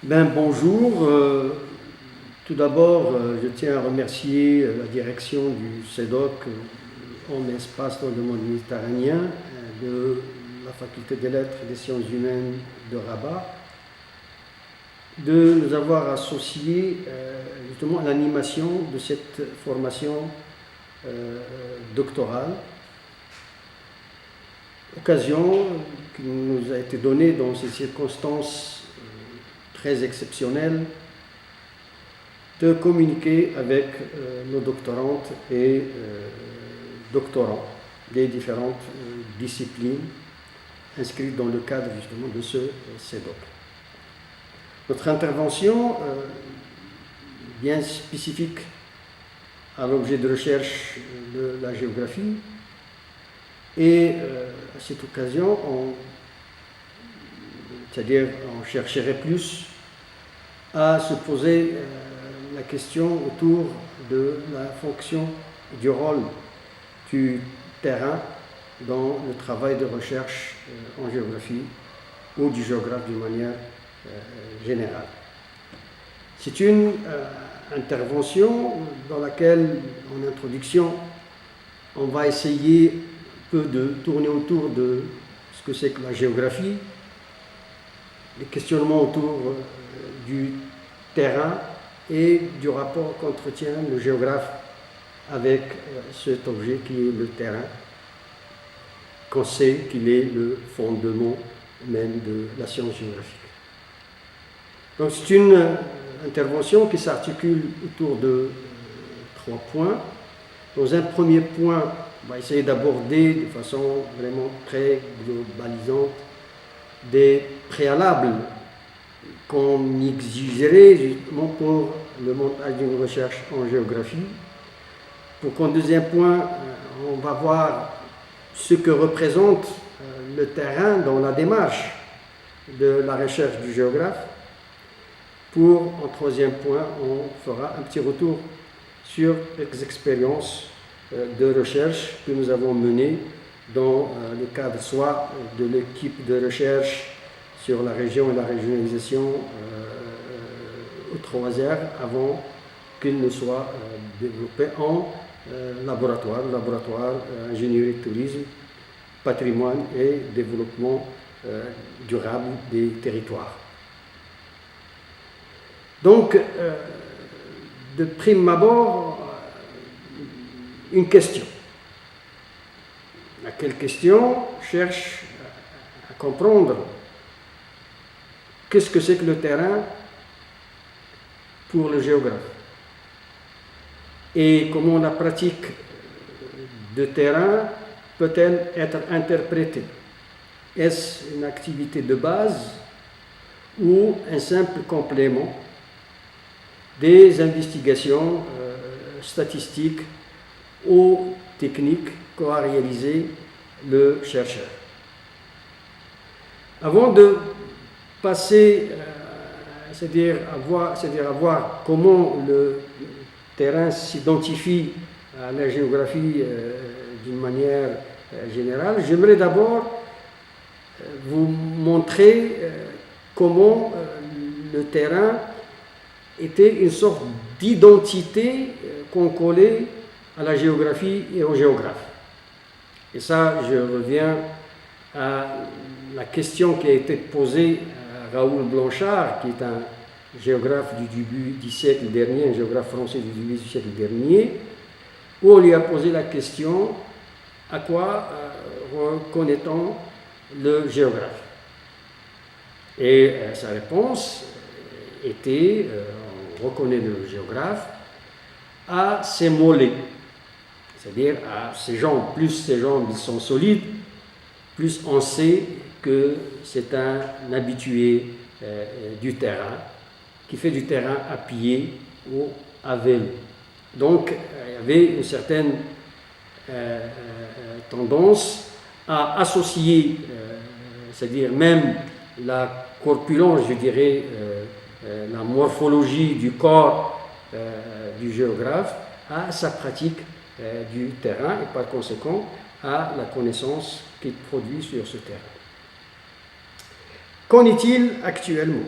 Bonjour. Tout d'abord, je tiens à remercier la direction du CEDOC en espace dans le monde méditerranéen, de la Faculté des Lettres et des Sciences humaines de Rabat, de nous avoir associés justement à l'animation de cette formation doctorale. Occasion qui nous a été donnée dans ces circonstances très exceptionnelles de communiquer avec nos doctorantes et doctorants des différentes disciplines inscrites dans le cadre justement de ce CEDOC. Notre intervention, bien spécifique à l'objet de recherche de la géographie, et à cette occasion, on chercherait plus à se poser la question autour de la fonction, du rôle du terrain dans le travail de recherche en géographie ou du géographe d'une manière générale. C'est une intervention dans laquelle, en introduction, on va essayer un peu de tourner autour de ce que c'est que la géographie, les questionnements autour du terrain et du rapport qu'entretient le géographe avec cet objet qui est le terrain, qu'on sait qu'il est le fondement même de la science géographique. Donc c'est une intervention qui s'articule autour de 3 points. Dans un premier point, on va essayer d'aborder de façon vraiment très globalisante des préalables qu'on exigerait justement pour le montage d'une recherche en géographie. Pour qu'en deuxième point, on va voir ce que représente le terrain dans la démarche de la recherche du géographe. Pour, en troisième point, on fera un petit retour sur les expériences de recherche que nous avons menées dans le cadre soit de l'équipe de recherche sur la région et la régionalisation au 3R avant qu'il ne soit développé en laboratoire ingénierie de tourisme, patrimoine et développement durable des territoires. Donc, de prime abord, une question. Laquelle question cherche à comprendre qu'est-ce que c'est que le terrain pour le géographe et comment la pratique de terrain peut-elle être interprétée. Est-ce une activité de base ou un simple complément des investigations statistiques ou techniques qu'a réalisé le chercheur. Avant de passer, c'est-à-dire à voir comment le terrain s'identifie à la géographie d'une manière générale, j'aimerais d'abord vous montrer comment le terrain était une sorte d'identité qu'on collait à la géographie et au géographe. Et ça, je reviens à la question qui a été posée à Raoul Blanchard, qui est un géographe du début du siècle dernier, un géographe français du début du siècle dernier, où on lui a posé la question: à quoi reconnaît-on le géographe? Et sa réponse était: on reconnaît le géographe à ses mollets, c'est-à-dire à ces jambes. Plus ces jambes sont solides, plus on sait que c'est un habitué du terrain, qui fait du terrain à pied ou à vélo. Donc il y avait une certaine tendance à associer, c'est-à-dire même la corpulence, je dirais, la morphologie du corps du géographe à sa pratique du terrain et par conséquent à la connaissance qu'il produit sur ce terrain. Qu'en est-il actuellement?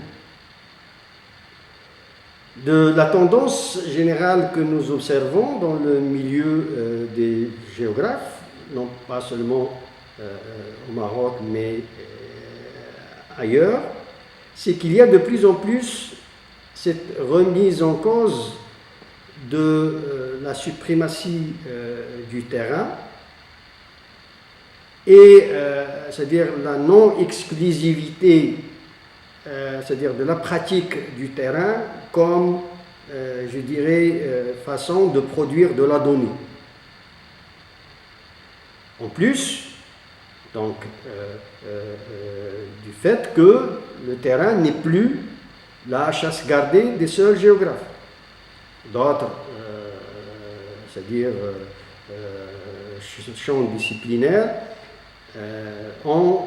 de la tendance générale que nous observons dans le milieu des géographes, non pas seulement au Maroc, mais ailleurs, c'est qu'il y a de plus en plus cette remise en cause de la suprématie du terrain et c'est-à-dire la non-exclusivité, c'est-à-dire de la pratique du terrain comme, je dirais, façon de produire de la donnée. En plus, donc, du fait que le terrain n'est plus la chasse gardée des seuls géographes. D'autres, c'est-à-dire champs disciplinaires, ont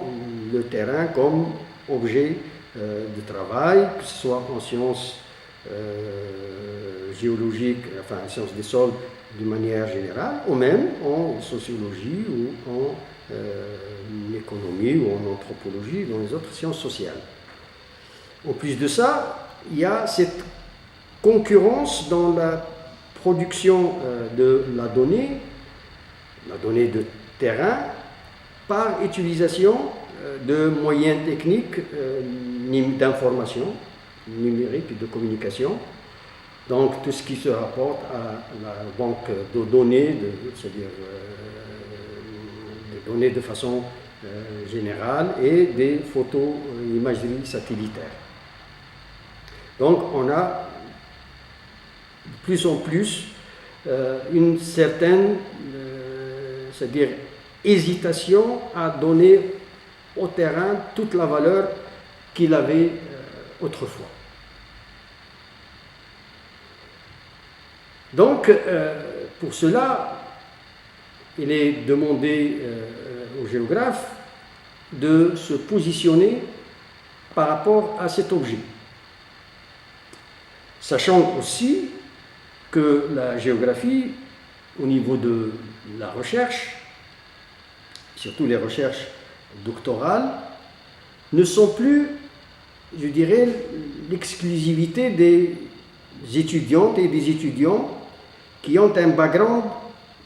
le terrain comme objet de travail, que ce soit en sciences géologiques, enfin en sciences des sols de manière générale, ou même en sociologie ou en économie ou en anthropologie, dans les autres sciences sociales. En plus de ça, il y a cette concurrence dans la production de la donnée de terrain, par utilisation de moyens techniques d'information numérique et de communication. Donc tout ce qui se rapporte à la banque de données, c'est-à-dire des données de façon générale et des photos imagerie satellitaire. Donc on a de plus en plus une certaine, c'est-à-dire hésitation à donner au terrain toute la valeur qu'il avait autrefois. Donc, pour cela, il est demandé aux géographes de se positionner par rapport à cet objet. Sachant aussi que la géographie, au niveau de la recherche, surtout les recherches doctorales, ne sont plus, je dirais, l'exclusivité des étudiantes et des étudiants qui ont un background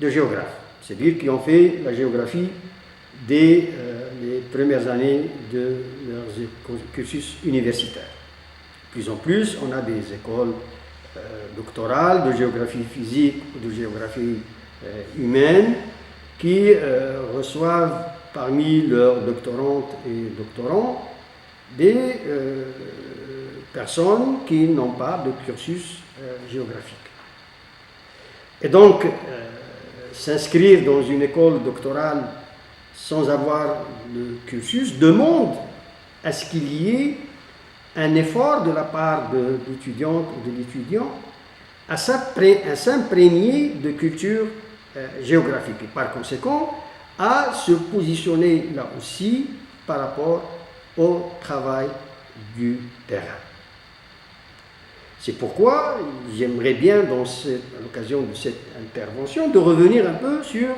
de géographe, c'est-à-dire qui ont fait la géographie dès les premières années de leur cursus universitaire. De plus en plus, on a des écoles doctorales de géographie physique ou de géographie humaine qui reçoivent parmi leurs doctorantes et doctorants des personnes qui n'ont pas de cursus géographique. Et donc, s'inscrire dans une école doctorale sans avoir le cursus demande à ce qu'il y ait un effort de la part de l'étudiante ou de l'étudiant à s'imprégner de culture géographique et par conséquent à se positionner là aussi par rapport au travail du terrain. C'est pourquoi j'aimerais bien, à l'occasion de cette intervention, de revenir un peu sur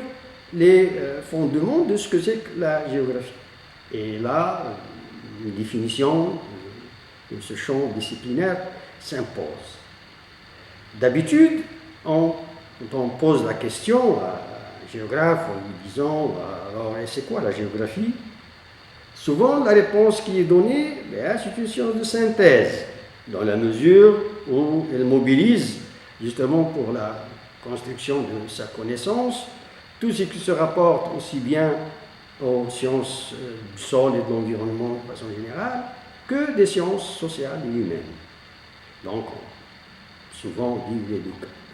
les fondements de ce que c'est que la géographie. Et là, une définition de ce champ disciplinaire s'impose. D'habitude, quand on pose la question à un géographe en lui disant alors c'est quoi la géographie? Souvent la réponse qui est donnée, c'est une science de synthèse, dans la mesure où elle mobilise justement pour la construction de sa connaissance tout ce qui se rapporte aussi bien aux sciences du sol et de l'environnement de façon générale que des sciences sociales et humaines. Donc, souvent,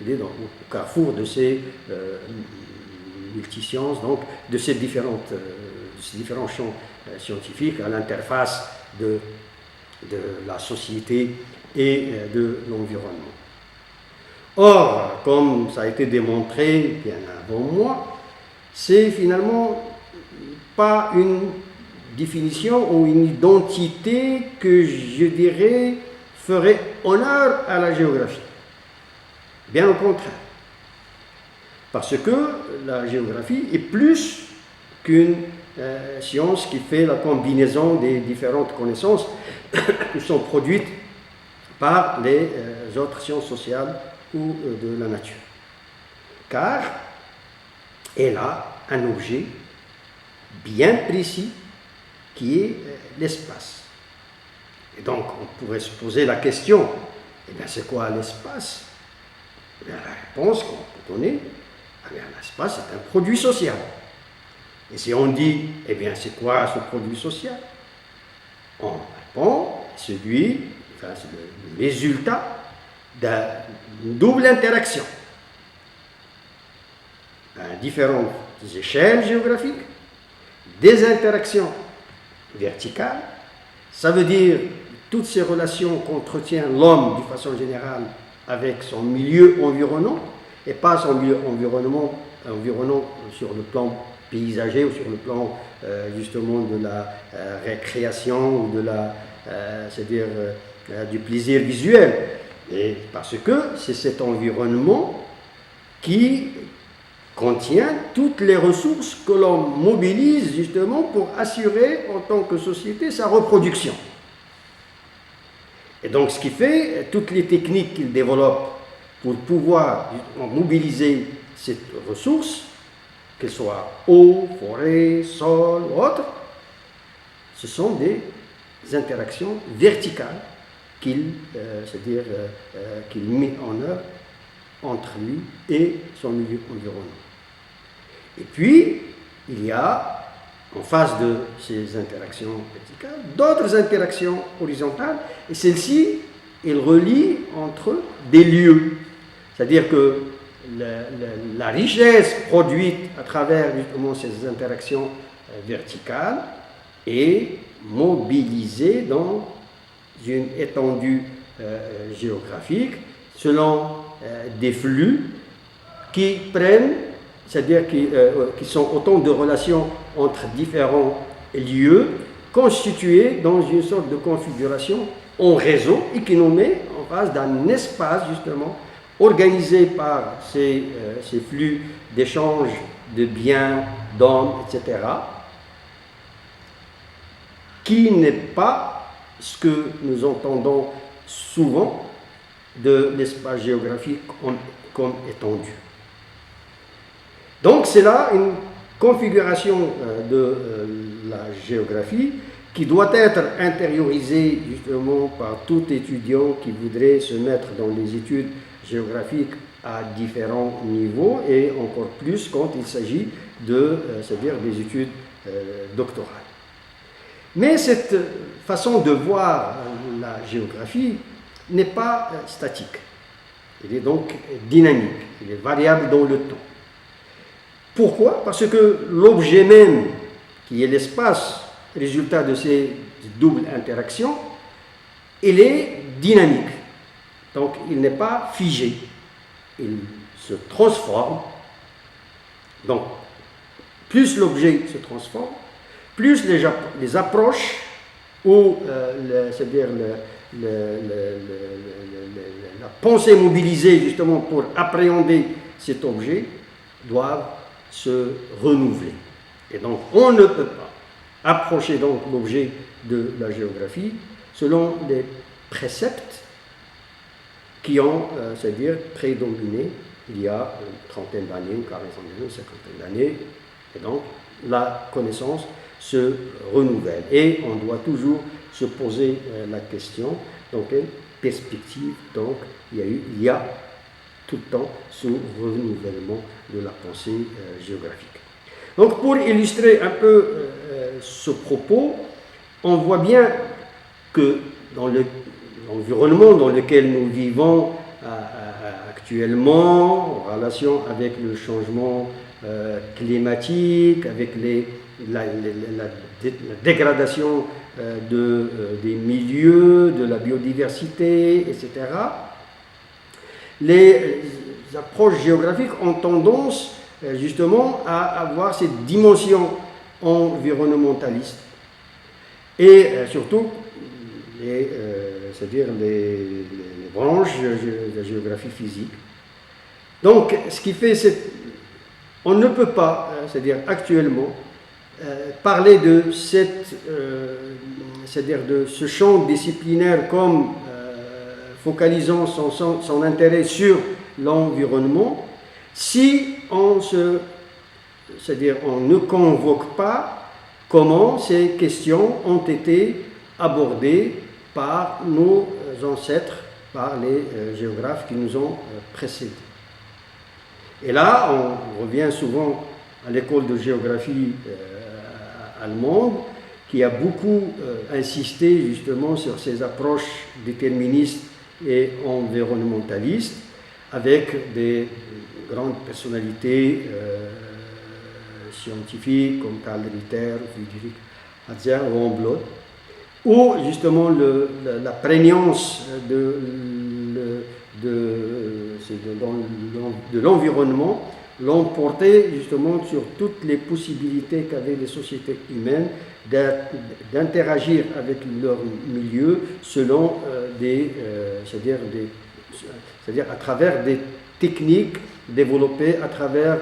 il est au carrefour de ces multisciences, donc de ces différents champs scientifiques à l'interface de la société et de l'environnement. Or, comme ça a été démontré bien avant moi, c'est finalement pas une définition ou une identité que je dirais ferait honneur à la géographie. Bien au contraire. Parce que la géographie est plus qu'une science qui fait la combinaison des différentes connaissances qui sont produites par les autres sciences sociales ou de la nature. Car elle a un objet bien précis qui est l'espace. Et donc, on pourrait se poser la question, eh bien, c'est quoi l'espace? Eh bien, la réponse qu'on peut donner, eh bien, l'espace est un produit social. Et si on dit, eh bien, c'est quoi ce produit social? On répond, c'est le résultat d'une double interaction à différentes échelles géographiques, des interactions verticales, ça veut dire toutes ces relations qu'entretient l'homme d'une façon générale avec son milieu environnant, et pas son milieu environnant sur le plan paysager ou sur le plan justement de la récréation ou de la, c'est-à-dire du plaisir visuel. Et parce que c'est cet environnement qui contient toutes les ressources que l'on mobilise justement pour assurer en tant que société sa reproduction. Et donc ce qui fait, toutes les techniques qu'il développe pour pouvoir mobiliser cette ressource, qu'elle soit eau, forêt, sol ou autre, ce sont des interactions verticales qu'il met en œuvre entre lui et son milieu environnant. Et puis, il y a, en face de ces interactions verticales, d'autres interactions horizontales, et celles-ci, elles relient entre des lieux. C'est-à-dire que la richesse produite à travers justement ces interactions verticales est mobilisée dans une étendue géographique selon des flux qui prennent, c'est-à-dire qui sont autant de relations entre différents lieux constitués dans une sorte de configuration en réseau et qui nous met en face d'un espace justement organisé par ces flux d'échange de biens, d'hommes, etc., qui n'est pas ce que nous entendons souvent de l'espace géographique comme étendu. Donc c'est là une configuration de la géographie qui doit être intériorisée justement par tout étudiant qui voudrait se mettre dans les études géographiques à différents niveaux et encore plus quand il s'agit c'est-à-dire des études doctorales. Mais cette façon de voir la géographie n'est pas statique. Elle est donc dynamique, elle est variable dans le temps. Pourquoi? Parce que l'objet même, qui est l'espace, résultat de ces doubles interactions, il est dynamique. Donc il n'est pas figé, il se transforme. Donc plus l'objet se transforme, plus les approches ou c'est-à-dire la pensée mobilisée justement pour appréhender cet objet doivent se renouveler. Et donc on ne peut pas approcher donc l'objet de la géographie selon des préceptes qui ont, c'est-à-dire prédominé il y a une trentaine d'années, une quarantaine d'années, une cinquantaine d'années. Et donc la connaissance se renouvelle. Et on doit toujours se poser la question dans quelle perspective donc il y a tout le temps ce renouvellement de la pensée géographique. Donc pour illustrer un peu ce propos, on voit bien que dans l'environnement dans lequel nous vivons actuellement, en relation avec le changement climatique, avec la dégradation des milieux, de la biodiversité, etc., les approches géographiques ont tendance justement à avoir cette dimension environnementaliste et surtout c'est-à-dire les branches de la géographie physique. Donc ce qui fait on ne peut pas, c'est-à-dire actuellement, parler de c'est-à-dire de ce champ disciplinaire comme focalisant son intérêt sur l'environnement, si c'est-à-dire on ne convoque pas comment ces questions ont été abordées par nos ancêtres, par les géographes qui nous ont précédés. Et là, on revient souvent à l'école de géographie allemande, qui a beaucoup insisté justement sur ces approches déterministes et environnementalistes, avec des grandes personnalités scientifiques comme Karl Ritter, Friedrich Hatzer ou Humboldt, où justement la prégnance de l'environnement l'emportait justement sur toutes les possibilités qu'avaient les sociétés humaines d'interagir avec leur milieu selon c'est-à-dire à travers des techniques développées à travers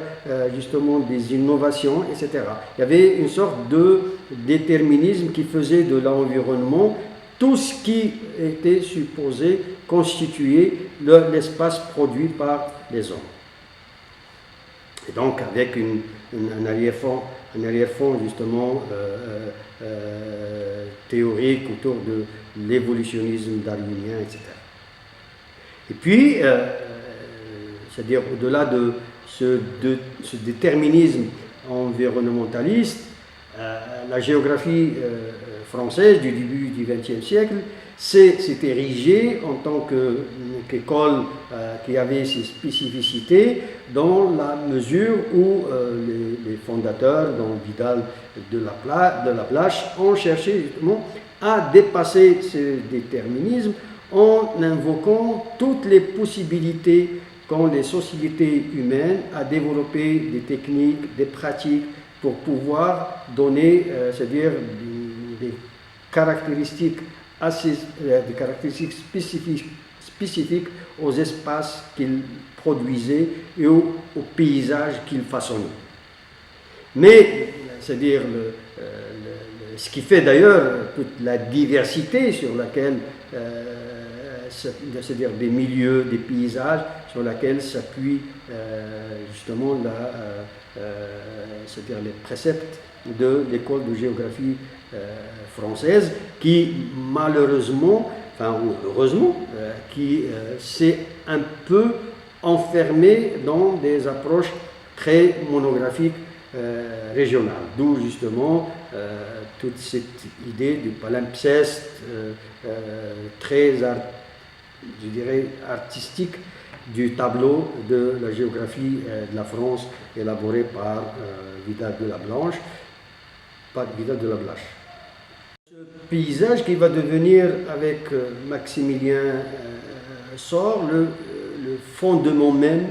justement des innovations, etc. Il y avait une sorte de déterminisme qui faisait de l'environnement tout ce qui était supposé constituer l'espace produit par les hommes. Et donc avec un arrière-fond justement théorique autour de l'évolutionnisme darwinien, etc. Et puis, c'est-à-dire au-delà de ce déterminisme environnementaliste, la géographie française du début du XXe siècle s'est érigée en tant qu'école qui avait ses spécificités, dans la mesure où les fondateurs, dont Vidal de la Blache, ont cherché justement à dépasser ce déterminisme en invoquant toutes les possibilités qu'ont les sociétés humaines à développer des techniques, des pratiques pour pouvoir donner, c'est-à-dire des caractéristiques spécifiques aux espaces qu'ils produisaient et aux paysages qu'ils façonnaient. Mais, c'est-à-dire, ce qui fait d'ailleurs toute la diversité sur laquelle, c'est-à-dire des milieux, des paysages, sur laquelle s'appuient justement c'est-à-dire les préceptes de l'école de géographie française, qui malheureusement, enfin ou heureusement, qui s'est un peu enfermée dans des approches très monographiques régionales, d'où justement toute cette idée du palimpseste très, je dirais, artistique du tableau de la géographie de la France élaboré par Vidal de la Blache. Ce paysage qui va devenir avec Maximilien Sorre le fondement même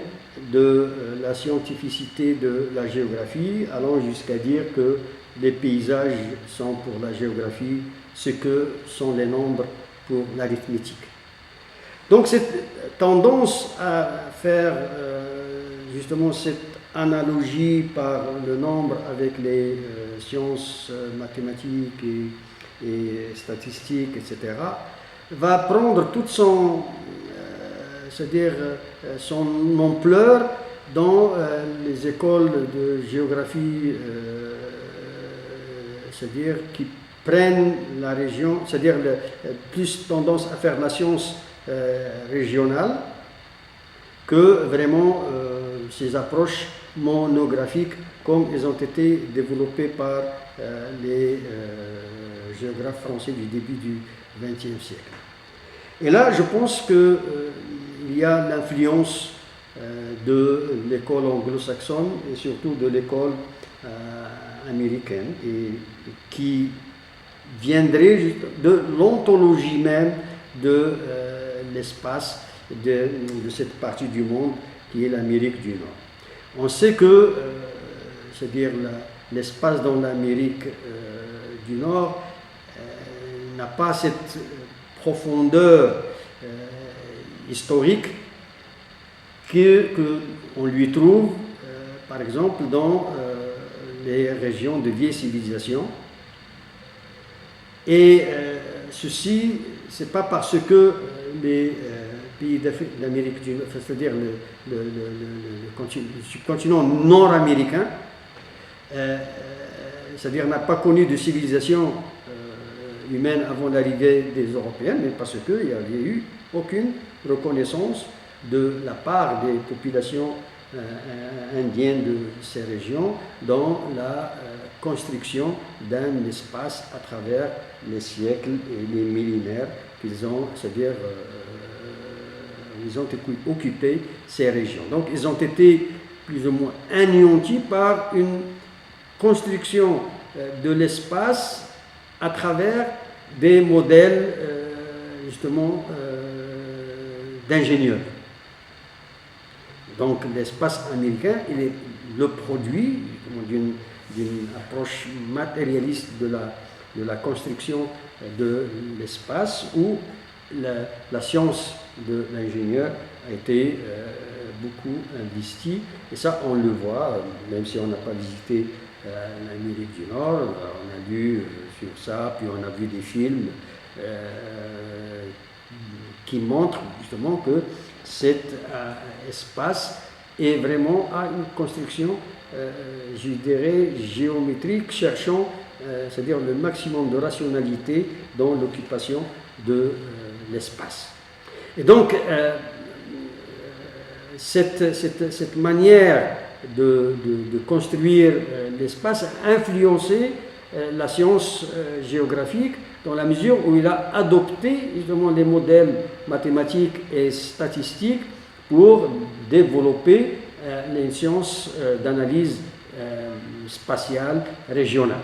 de la scientificité de la géographie, allant jusqu'à dire que les paysages sont pour la géographie ce que sont les nombres pour l'arithmétique. Donc cette tendance à faire justement cette analogie par le nombre avec les sciences mathématiques et statistiques, etc., va prendre toute son, c'est-à-dire son ampleur dans les écoles de géographie, c'est-à-dire qui prennent la région, c'est-à-dire plus tendance à faire la science régionale que vraiment ces approches monographiques comme elles ont été développées par les géographes français du début du XXe siècle. Et là, je pense qu'il y a l'influence de l'école anglo-saxonne et surtout de l'école américaine, et qui viendrait de l'ontologie même de l'espace de cette partie du monde qui est l'Amérique du Nord. On sait que, c'est-à-dire l'espace dans l'Amérique du Nord n'a pas cette profondeur historique qu'on lui trouve, par exemple, dans les régions de vieille civilisation. Et ceci, c'est pas parce que les pays d'Amérique du Nord, c'est-à-dire le continent nord-américain, c'est-à-dire n'a pas connu de civilisation humaine avant l'arrivée des Européens, mais parce qu'il n'y avait eu aucune reconnaissance de la part des populations indiennes de ces régions dans la construction d'un espace à travers les siècles et les millénaires qu'ils ont, c'est-à-dire ils ont occupé ces régions. Donc ils ont été plus ou moins anéantis par une construction de l'espace à travers des modèles justement d'ingénieurs. Donc l'espace américain, il est le produit d'une approche matérialiste de la construction de l'espace où la science de l'ingénieur a été beaucoup investie. Et ça, on le voit, même si on n'a pas visité l'Amérique du Nord, on a lu sur ça, puis on a vu des films qui montrent justement que cet espace est vraiment à une construction, je dirais, géométrique, cherchant, c'est-à-dire le maximum de rationalité dans l'occupation de l'espace. Et donc, cette manière de construire l'espace a influencé la science géographique dans la mesure où il a adopté justement les modèles mathématiques et statistiques pour développer les sciences d'analyse spatiale régionale,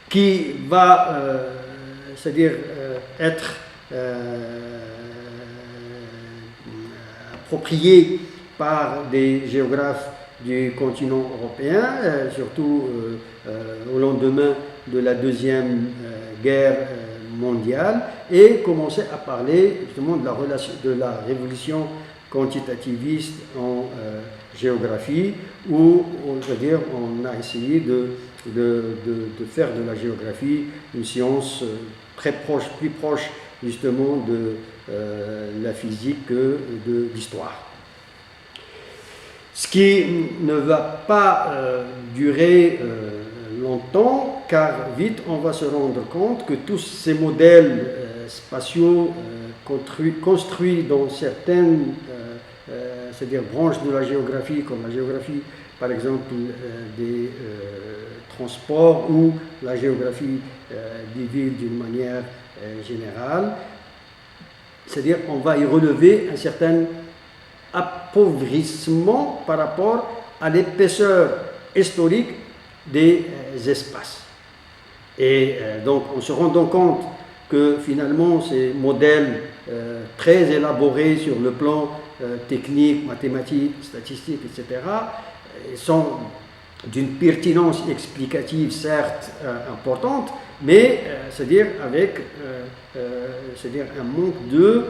qui va, c'est-à-dire être appropriée par des géographes du continent européen, surtout au lendemain de la Deuxième Guerre mondiale, et commencer à parler justement de la relation, de la révolution quantitativiste en géographie, où on a essayé de faire de la géographie une science très proche, plus proche justement de la physique que de l'histoire. Ce qui ne va pas durer longtemps, car vite on va se rendre compte que tous ces modèles spatiaux construits dans certaines c'est-à-dire branches de la géographie, comme la géographie par exemple des transports ou la géographie des villes d'une manière générale, c'est-à-dire on va y relever un certain appauvrissement par rapport à l'épaisseur historique des espaces. Et donc on se rend donc compte que finalement ces modèles très élaborés sur le plan technique, mathématique, statistique, etc., sont d'une pertinence explicative certes importante, mais c'est-à-dire avec c'est-à-dire un manque de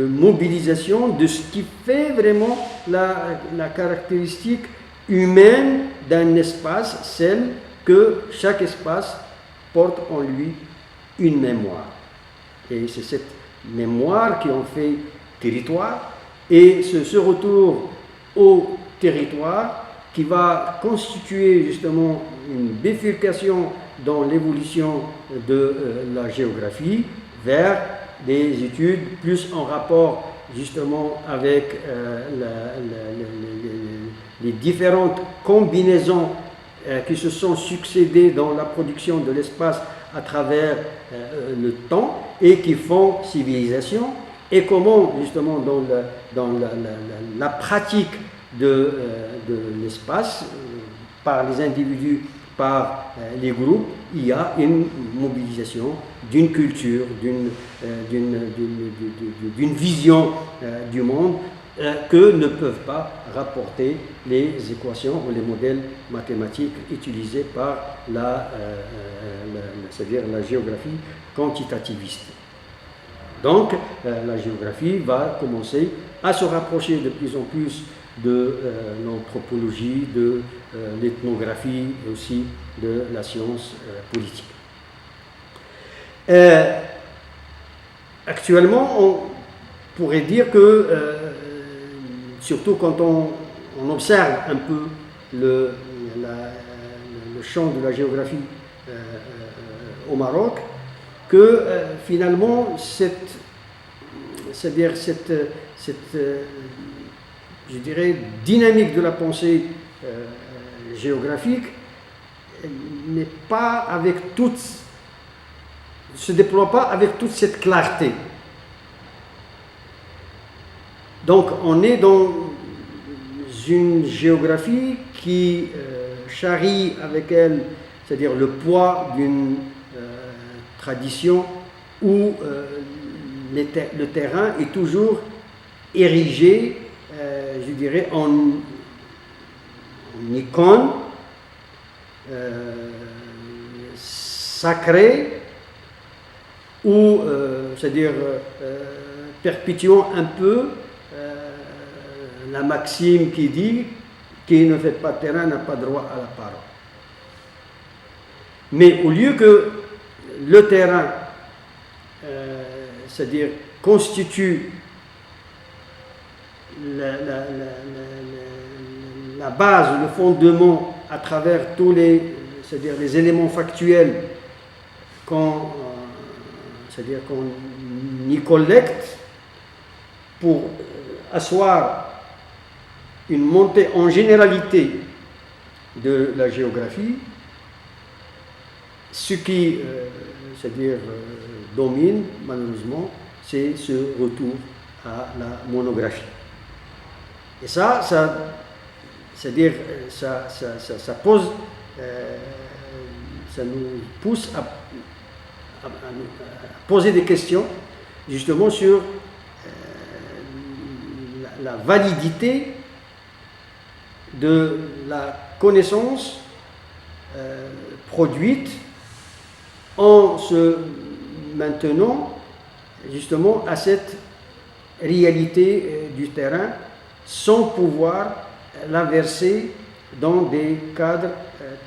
mobilisation de ce qui fait vraiment la caractéristique humaine d'un espace, celle que chaque espace porte en lui une mémoire. Et c'est cette mémoire qui en fait territoire, et ce retour au territoire qui va constituer justement une bifurcation dans l'évolution de la géographie vers des études plus en rapport justement avec les différentes combinaisons qui se sont succédées dans la production de l'espace à travers le temps et qui font civilisation, et comment justement dans la pratique de l'espace par les individus, par les groupes, il y a une mobilisation d'une culture, d'une vision du monde que ne peuvent pas rapporter les équations ou les modèles mathématiques utilisés par c'est-à-dire la géographie quantitativiste. Donc la géographie va commencer à se rapprocher de plus en plus de l'anthropologie, de l'ethnographie et aussi de la science politique. Actuellement, on pourrait dire que, surtout quand on observe un peu le champ de la géographie au Maroc, que finalement, c'est-à-dire cette je dirais, dynamique de la pensée géographique n'est pas avec toute, se déploie pas avec toute cette clarté. Donc on est dans une géographie qui charrie avec elle, c'est-à-dire le poids d'une tradition où le terrain est toujours érigé, je dirais, en icône sacrée, ou c'est-à-dire perpétuant un peu la maxime qui dit qui ne fait pas terrain n'a pas droit à la parole. Mais au lieu que le terrain, c'est-à-dire constitue la base, le fondement à travers tous les, c'est-à-dire les éléments factuels c'est-à-dire qu'on y collecte pour asseoir une montée en généralité de la géographie, ce qui, c'est-à-dire domine malheureusement, c'est ce retour à la monographie. Et ça c'est-à-dire, ça pose, ça nous pousse à poser des questions justement sur la validité de la connaissance produite en se maintenant justement à cette réalité du terrain sans pouvoir la verser dans des cadres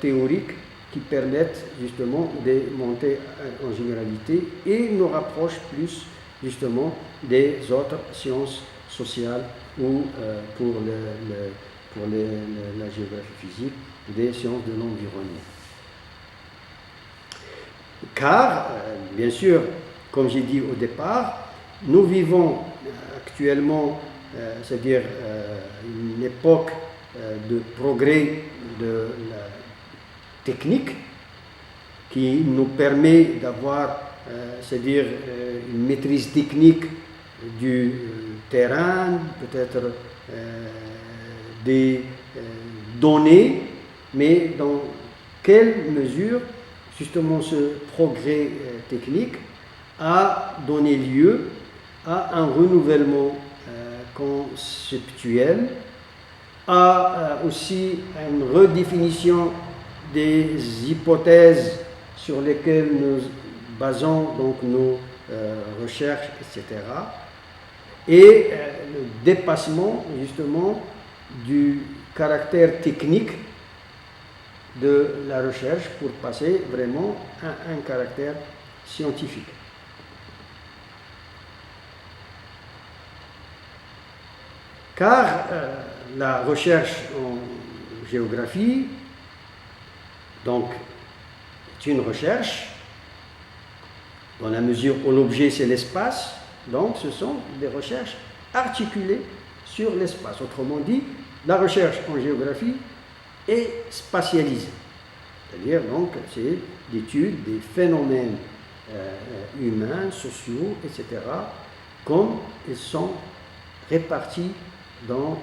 théoriques qui permettent justement de monter en généralité et nous rapprochent plus justement des autres sciences sociales ou pour la géographie physique, des sciences de l'environnement. Car, bien sûr, comme j'ai dit au départ, nous vivons actuellement, c'est-à-dire une époque de progrès de la technique qui nous permet d'avoir, c'est-à-dire une maîtrise technique du terrain, peut-être des données, mais dans quelle mesure justement ce progrès technique a donné lieu à un renouvellement conceptuel, à aussi une redéfinition des hypothèses sur lesquelles nous basons donc nos recherches, etc. Et le dépassement justement du caractère technique de la recherche pour passer vraiment à un caractère scientifique. Car la recherche en géographie, donc, est une recherche dans la mesure où l'objet c'est l'espace, donc ce sont des recherches articulées sur l'espace. Autrement dit, la recherche en géographie est spatialisée. C'est-à-dire, donc, c'est l'étude des phénomènes humains, sociaux, etc., comme ils sont répartis dans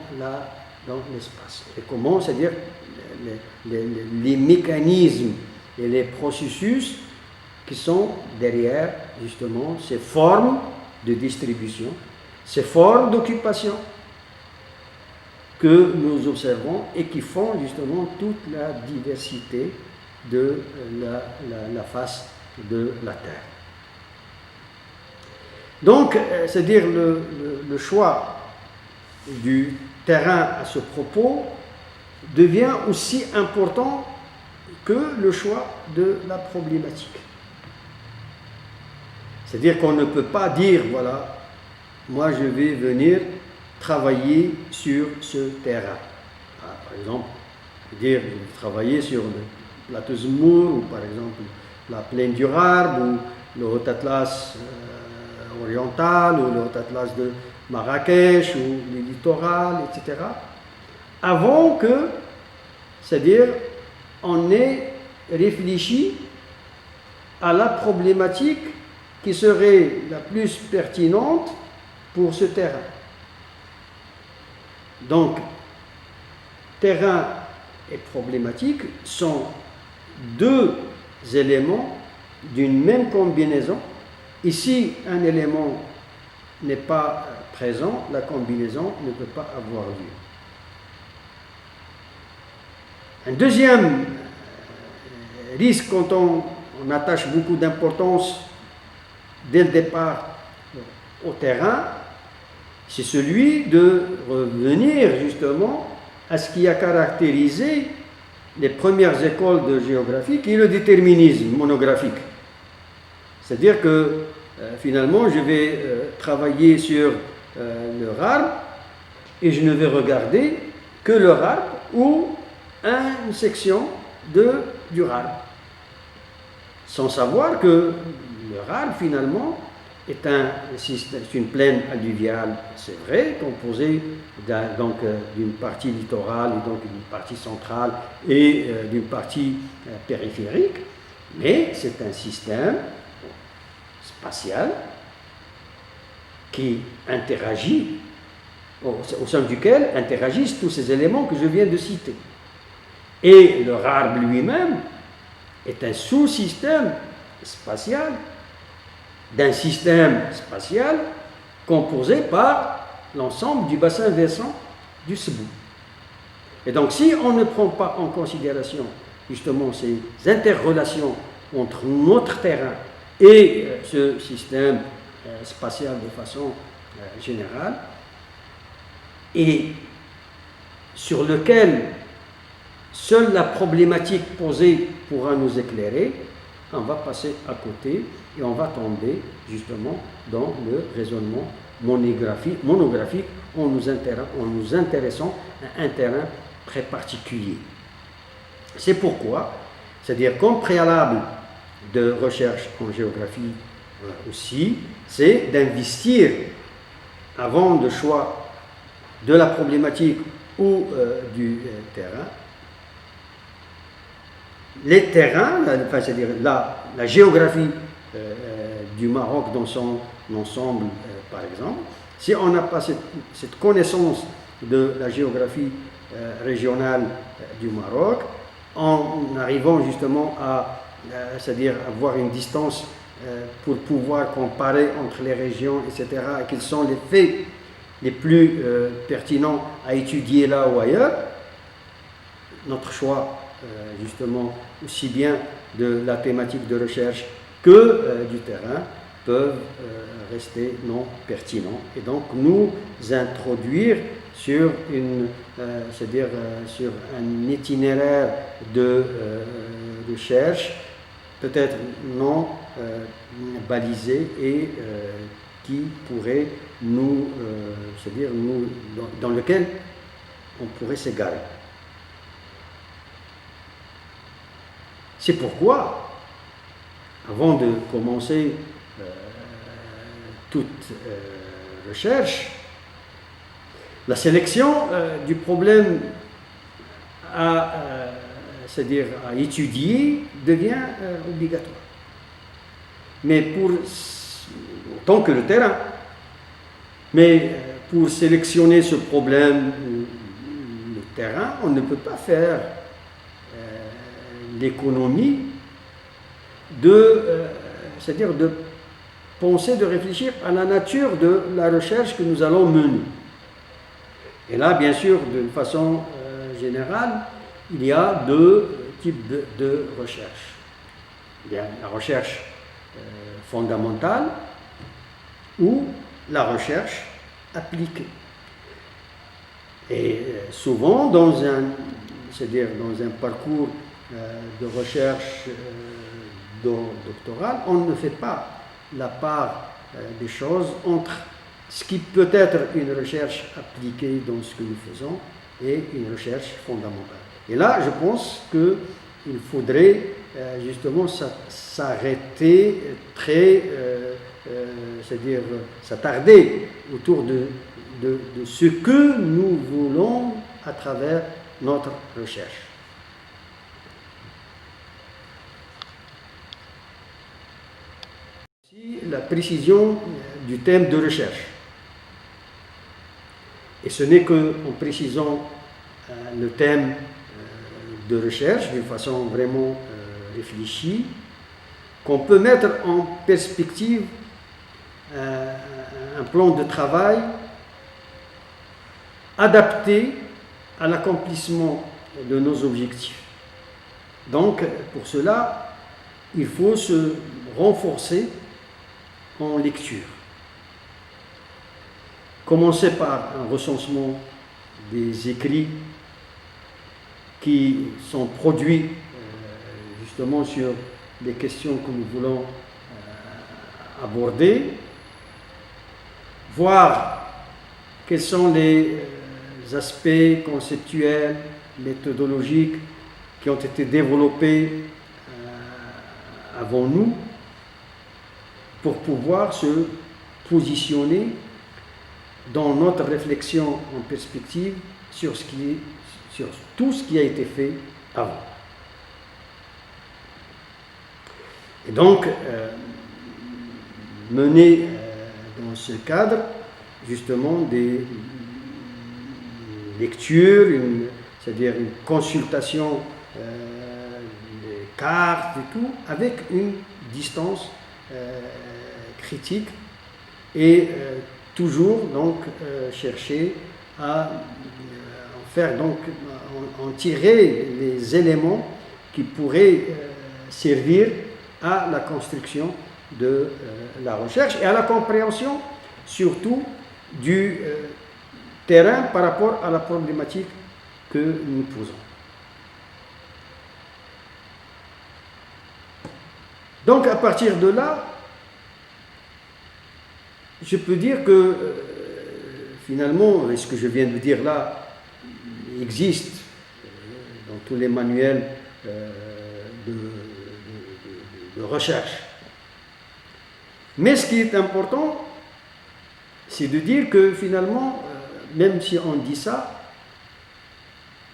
l'espace. Et comment, c'est-à-dire les mécanismes et les processus qui sont derrière, justement, ces formes de distribution, ces formes d'occupation que nous observons et qui font justement toute la diversité de la face de la Terre. Donc, c'est-à-dire le choix du terrain à ce propos devient aussi important que le choix de la problématique. C'est-à-dire qu'on ne peut pas dire, voilà, moi je vais venir travailler sur ce terrain. Par exemple, dire travailler sur le plateau Zemmour, ou par exemple la plaine du Rarb, ou le Haut Atlas oriental, ou le Haut Atlas de Marrakech, ou les littorales, etc. Avant que, c'est-à-dire, on ait réfléchi à la problématique qui serait la plus pertinente pour ce terrain. Donc, terrain et problématique sont deux éléments d'une même combinaison. Et si un élément n'est pas présent, la combinaison ne peut pas avoir lieu. Un deuxième risque quand on attache beaucoup d'importance dès le départ au terrain, c'est celui de revenir justement à ce qui a caractérisé les premières écoles de géographie, qui est le déterminisme monographique. C'est-à-dire que finalement, je vais travailler sur le Rarb et je ne vais regarder que le Rarb ou une section du Rarb, sans savoir que le Rarb finalement est une plaine alluviale, c'est vrai, composée d'une partie littorale et donc d'une partie centrale et d'une partie périphérique, mais c'est un système spatial qui interagit, au sein duquel interagissent tous ces éléments que je viens de citer. Et le Rarb lui-même est un sous-système spatial d'un système spatial composé par l'ensemble du bassin versant du Sebou. Et donc, si on ne prend pas en considération justement ces interrelations entre notre terrain et ce système spatial de façon générale, et sur lequel seule la problématique posée pourra nous éclairer, on va passer à côté et on va tomber justement dans le raisonnement monographique en nous intéressant à un terrain très particulier. C'est pourquoi, c'est-à-dire comme préalable de recherche en géographie aussi, c'est d'investir avant le choix de la problématique ou du terrain, les terrains, c'est-à-dire la géographie du Maroc dans son ensemble, par exemple, si on n'a pas cette connaissance de la géographie régionale du Maroc, en arrivant justement c'est-à-dire avoir une distance pour pouvoir comparer entre les régions, etc., et quels sont les faits les plus pertinents à étudier là ou ailleurs, notre choix justement aussi bien de la thématique de recherche que du terrain peuvent rester non pertinents et donc nous introduire sur c'est-à-dire sur un itinéraire de recherche peut-être non balisé et qui pourrait nous, c'est-à-dire dans lequel on pourrait s'égarer. C'est pourquoi, avant de commencer toute recherche, la sélection du problème c'est-à-dire à étudier devient obligatoire. Mais autant que le terrain. Mais pour sélectionner ce problème, le terrain, on ne peut pas faire l'économie c'est-à-dire de penser, de réfléchir à la nature de la recherche que nous allons mener. Et là, bien sûr, de façon générale, il y a deux types de recherche. Il y a la recherche fondamentale ou la recherche appliquée. Et souvent, c'est-à-dire dans un parcours de recherche doctorale, on ne fait pas la part des choses entre ce qui peut être une recherche appliquée dans ce que nous faisons et une recherche fondamentale. Et là, je pense qu'il faudrait justement s'arrêter c'est-à-dire s'attarder autour de ce que nous voulons à travers notre recherche. La précision du thème de recherche. Et ce n'est qu'en précisant le thème de recherche d'une façon vraiment réfléchie qu'on peut mettre en perspective un plan de travail adapté à l'accomplissement de nos objectifs. Donc, pour cela, il faut se renforcer en lecture. Commencer par un recensement des écrits qui sont produits justement sur les questions que nous voulons aborder, voir quels sont les aspects conceptuels, méthodologiques qui ont été développés avant nous pour pouvoir se positionner dans notre réflexion en perspective sur tout ce qui a été fait avant. Et donc, mener dans ce cadre, justement, des lectures, c'est-à-dire une consultation des cartes et tout, avec une distance critique et toujours donc chercher à faire donc en tirer les éléments qui pourraient servir à la construction de la recherche et à la compréhension surtout du terrain par rapport à la problématique que nous posons. Donc à partir de là, je peux dire que finalement, ce que je viens de dire là existe dans tous les manuels de recherche. Mais ce qui est important, c'est de dire que finalement, même si on dit ça,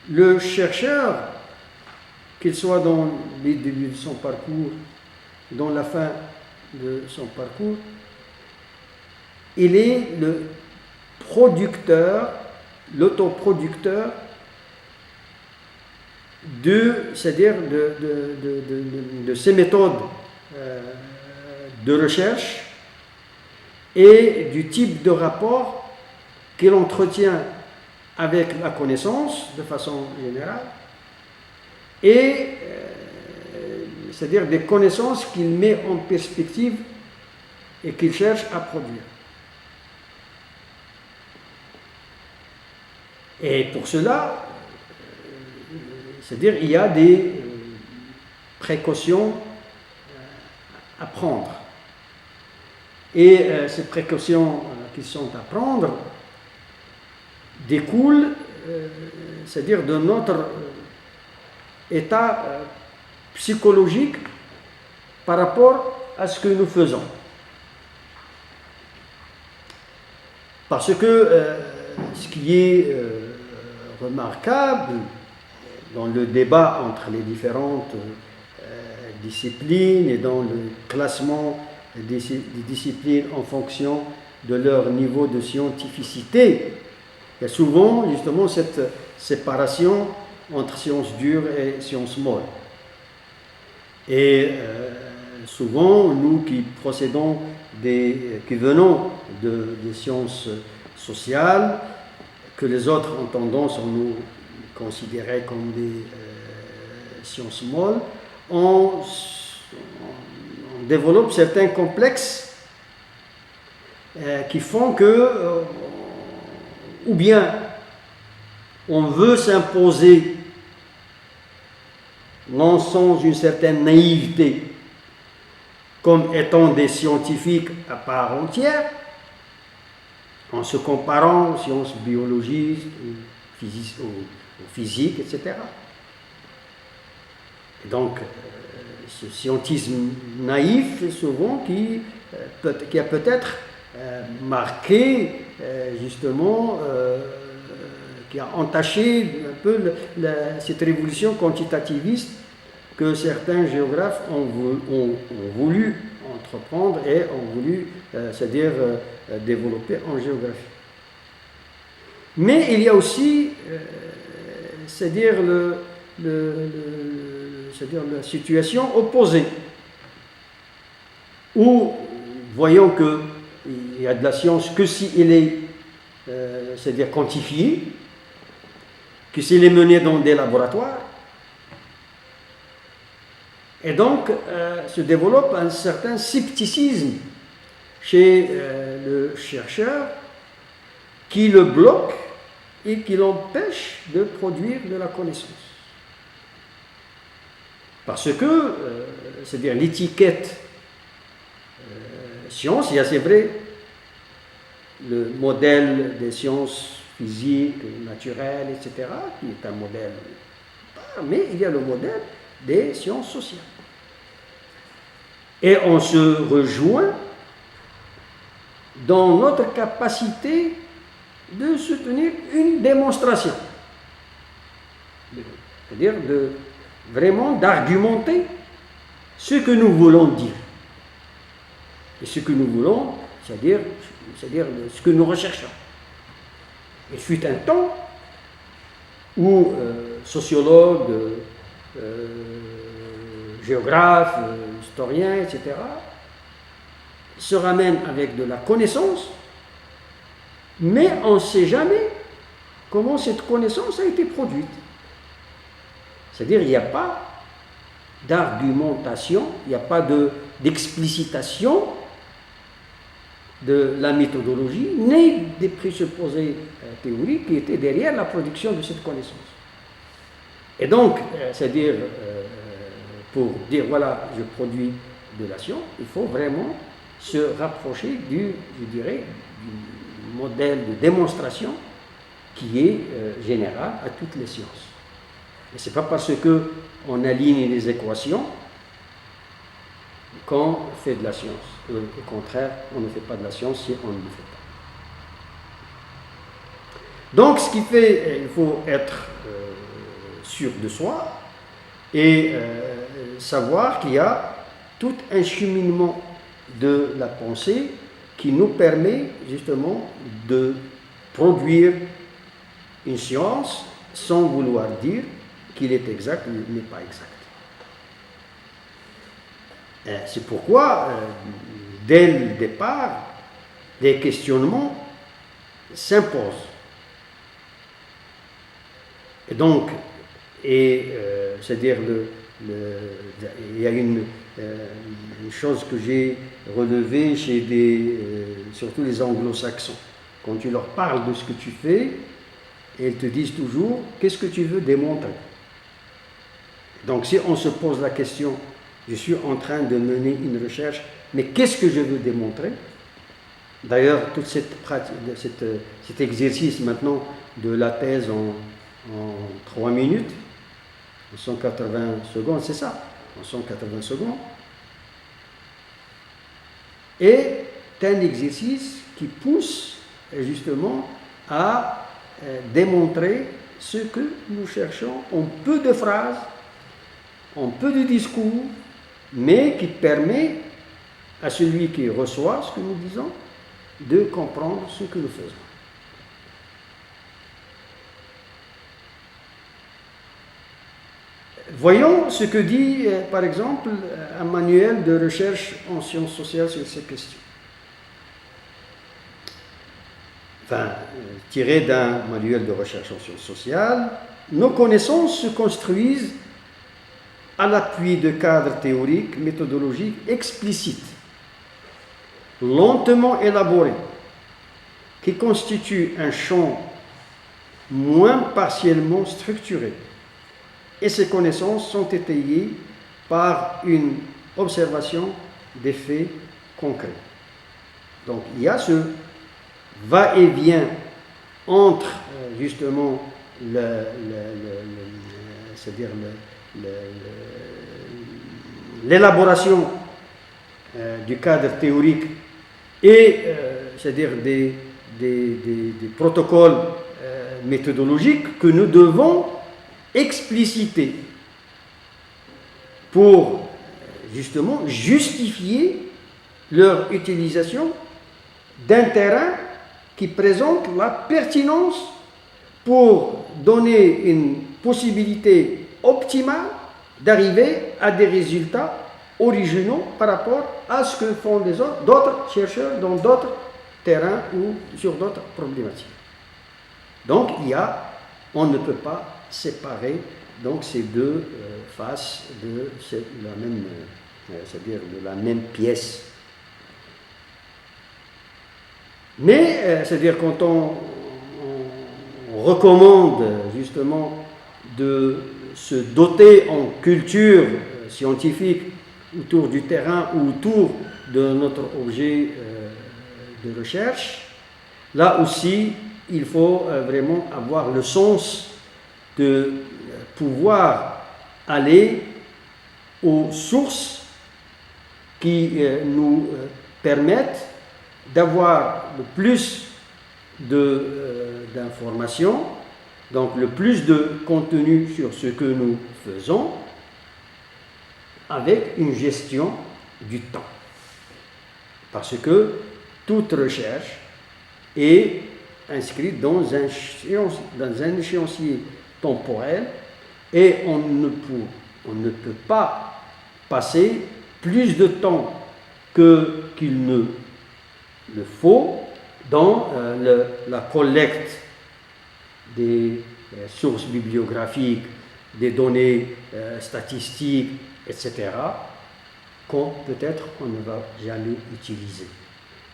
le chercheur, qu'il soit dans les débuts de son parcours, dans la fin de son parcours, il est le producteur, l'autoproducteur c'est-à-dire de ces méthodes de recherche et du type de rapport qu'il entretient avec la connaissance de façon générale et c'est-à-dire des connaissances qu'il met en perspective et qu'il cherche à produire. Et pour cela, c'est-à-dire il y a des précautions à prendre. Et ces précautions qui sont à prendre découlent, c'est-à-dire de notre état psychologique par rapport à ce que nous faisons. Parce que ce qui est remarquable dans le débat entre les différentes disciplines et dans le classement des disciplines en fonction de leur niveau de scientificité, il y a souvent justement cette séparation entre sciences dures et sciences molles. Et souvent, nous qui qui venons des sciences sociales, que les autres ont tendance à nous considérer comme des sciences molles, on développe certains complexes qui font que, ou bien on veut s'imposer non sans une certaine naïveté, comme étant des scientifiques à part entière, en se comparant aux sciences biologiques, aux physiques, etc. Et donc, ce scientisme naïf, souvent, qui a peut-être marqué, justement, qui a entaché un peu cette révolution quantitativiste que certains géographes ont voulu entreprendre et ont voulu, c'est-à-dire développer en géographie. Mais il y a aussi, c'est-à-dire c'est-à-dire la situation opposée, où voyons qu'il y a de la science que si elle est, c'est-à-dire quantifiée, que si elle est menée dans des laboratoires, et donc se développe un certain scepticisme chez le chercheur qui le bloque et qui l'empêche de produire de la connaissance. Parce que, c'est-à-dire l'étiquette science, il y a, c'est vrai, le modèle des sciences physiques, naturelles, etc., qui est un modèle, mais il y a le modèle des sciences sociales. Et on se rejoint dans notre capacité de soutenir une démonstration. C'est-à-dire vraiment d'argumenter ce que nous voulons dire. Et ce que nous voulons, c'est-à-dire ce que nous recherchons. Il fut un temps où sociologues, géographes, historiens, etc., se ramènent avec de la connaissance, mais on ne sait jamais comment cette connaissance a été produite. C'est-à-dire qu'il n'y a pas d'argumentation, il n'y a pas d'explicitation de la méthodologie, ni des présupposés théoriques qui étaient derrière la production de cette connaissance. Et donc, c'est-à-dire, pour dire, voilà, je produis de la science, il faut vraiment se rapprocher du modèle de démonstration qui est général à toutes les sciences. Et ce n'est pas parce qu'on aligne les équations qu'on fait de la science. Au contraire, on ne fait pas de la science si on ne le fait pas. Donc, ce qui fait, il faut être sûr de soi et savoir qu'il y a tout un cheminement de la pensée qui nous permet justement de produire une science sans vouloir dire qu'il est exact ou n'est pas exact. C'est pourquoi, dès le départ, des questionnements s'imposent. Et donc, c'est-à-dire, il y a une chose que j'ai relevée chez surtout les anglo-saxons. Quand tu leur parles de ce que tu fais, ils te disent toujours, qu'est-ce que tu veux démontrer? Donc, si on se pose la question, je suis en train de mener une recherche, mais qu'est-ce que je veux démontrer? D'ailleurs, tout cet exercice maintenant de la thèse en 3 minutes, en 180 secondes, c'est ça, en 180 secondes, est un exercice qui pousse justement à démontrer ce que nous cherchons en peu de phrases, en peu de discours, mais qui permet à celui qui reçoit ce que nous disons de comprendre ce que nous faisons. Voyons ce que dit, par exemple, un manuel de recherche en sciences sociales sur ces questions. Enfin, tiré d'un manuel de recherche en sciences sociales, nos connaissances se construisent à l'appui de cadres théoriques, méthodologiques explicites, lentement élaborés, qui constituent un champ moins partiellement structuré. Et ces connaissances sont étayées par une observation des faits concrets. Donc il y a ce va-et-vient entre justement c'est-à-dire l'élaboration du cadre théorique et c'est-à-dire des protocoles méthodologiques que nous devons expliciter pour justement justifier leur utilisation d'un terrain qui présente la pertinence pour donner une possibilité optimale d'arriver à des résultats originaux par rapport à ce que font d'autres chercheurs dans d'autres terrains ou sur d'autres problématiques. Donc on ne peut pas séparer donc ces deux faces de la même, c'est-à-dire de la même pièce. Mais c'est-à-dire quand on recommande justement de se doter en culture scientifique autour du terrain ou autour de notre objet de recherche, là aussi il faut vraiment avoir le sens de pouvoir aller aux sources qui nous permettent d'avoir le plus d'informations, donc le plus de contenu sur ce que nous faisons, avec une gestion du temps. Parce que toute recherche est inscrite dans un échéancier temporel et on ne peut pas passer plus de temps qu'il ne le faut dans la collecte des sources bibliographiques, des données statistiques, etc., qu'on peut-être on ne va jamais utiliser.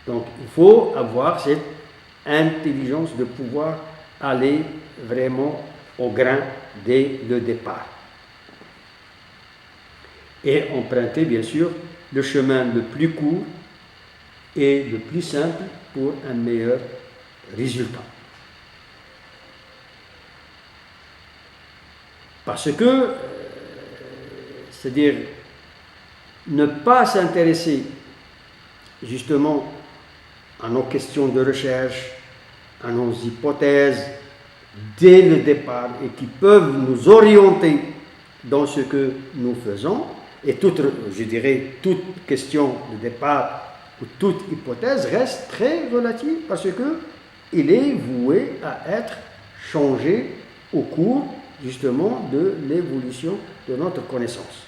Donc il faut avoir cette intelligence de pouvoir aller vraiment au grain dès le départ. Et emprunter bien sûr le chemin le plus court et le plus simple pour un meilleur résultat. Parce que, c'est-à-dire, ne pas s'intéresser justement à nos questions de recherche, à nos hypothèses dès le départ et qui peuvent nous orienter dans ce que nous faisons, et toute question de départ ou toute hypothèse reste très relative parce qu'il est voué à être changé au cours justement de l'évolution de notre connaissance.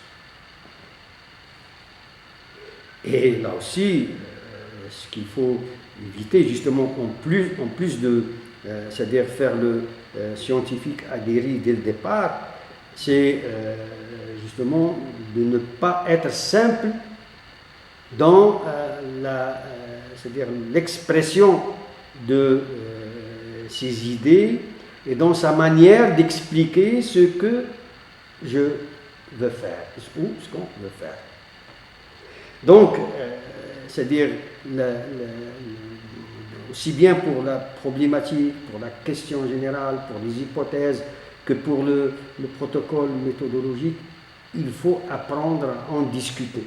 Et là aussi, ce qu'il faut éviter justement en plus de c'est-à-dire faire le scientifique aguerri dès le départ, c'est justement de ne pas être simple dans c'est-à-dire l'expression de ses idées et dans sa manière d'expliquer ce que je veux faire ou ce qu'on veut faire. Donc, c'est-à-dire aussi bien pour la problématique, pour la question générale, pour les hypothèses, que pour le protocole méthodologique, il faut apprendre à en discuter.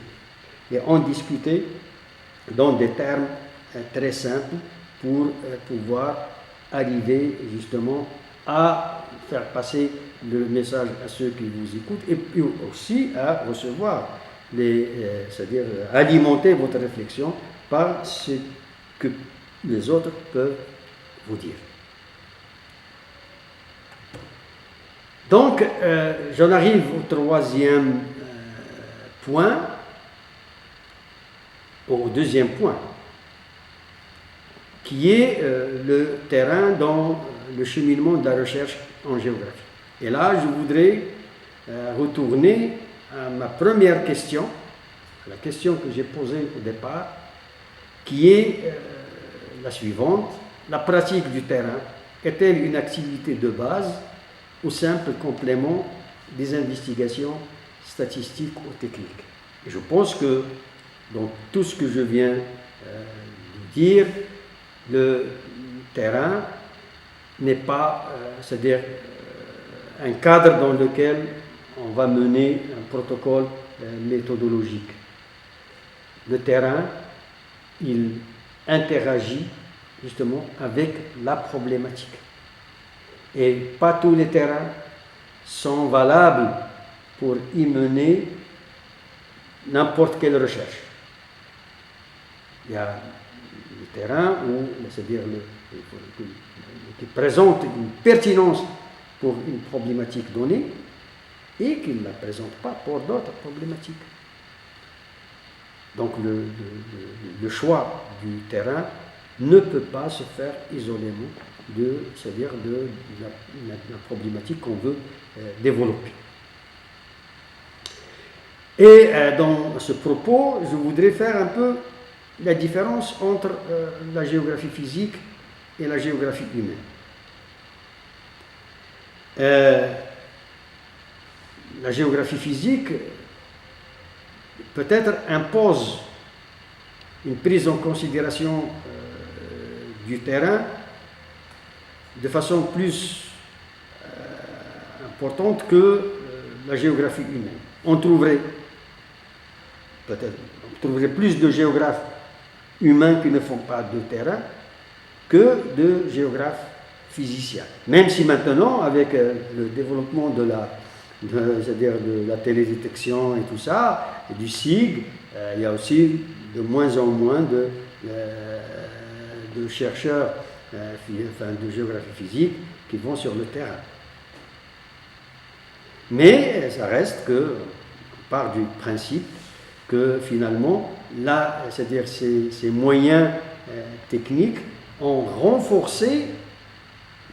Et en discuter dans des termes très simples pour pouvoir arriver justement à faire passer le message à ceux qui vous écoutent et puis aussi à recevoir, c'est-à-dire alimenter votre réflexion par ce que les autres peuvent vous dire. Donc, j'en arrive au troisième point, au deuxième point, qui est le terrain dans le cheminement de la recherche en géographie. Et là, je voudrais retourner à ma première question, la question que j'ai posée au départ, qui est la suivante. La pratique du terrain est-elle une activité de base ou simple complément des investigations statistiques ou techniques? Et je pense que dans tout ce que je viens de dire, le terrain n'est pas, c'est-à-dire un cadre dans lequel on va mener un protocole méthodologique. Le terrain, il interagit justement avec la problématique. Et pas tous les terrains sont valables pour y mener n'importe quelle recherche. Il y a des terrains où, c'est-à-dire qui présentent une pertinence pour une problématique donnée et qui ne la présentent pas pour d'autres problématiques. Donc le choix du terrain ne peut pas se faire isolément c'est-à-dire de la problématique qu'on veut développer. Et dans ce propos, je voudrais faire un peu la différence entre la géographie physique et la géographie humaine. La géographie physique peut-être impose une prise en considération du terrain de façon plus importante que la géographie humaine. On trouverait plus de géographes humains qui ne font pas de terrain que de géographes physiciens. Même si maintenant, avec le développement c'est-à-dire de la télédétection et tout ça, et du SIG, il y a aussi de moins en moins de chercheurs de géographie physique qui vont sur le terrain. Mais ça reste que, on part du principe que finalement, là, c'est-à-dire ces moyens techniques ont renforcé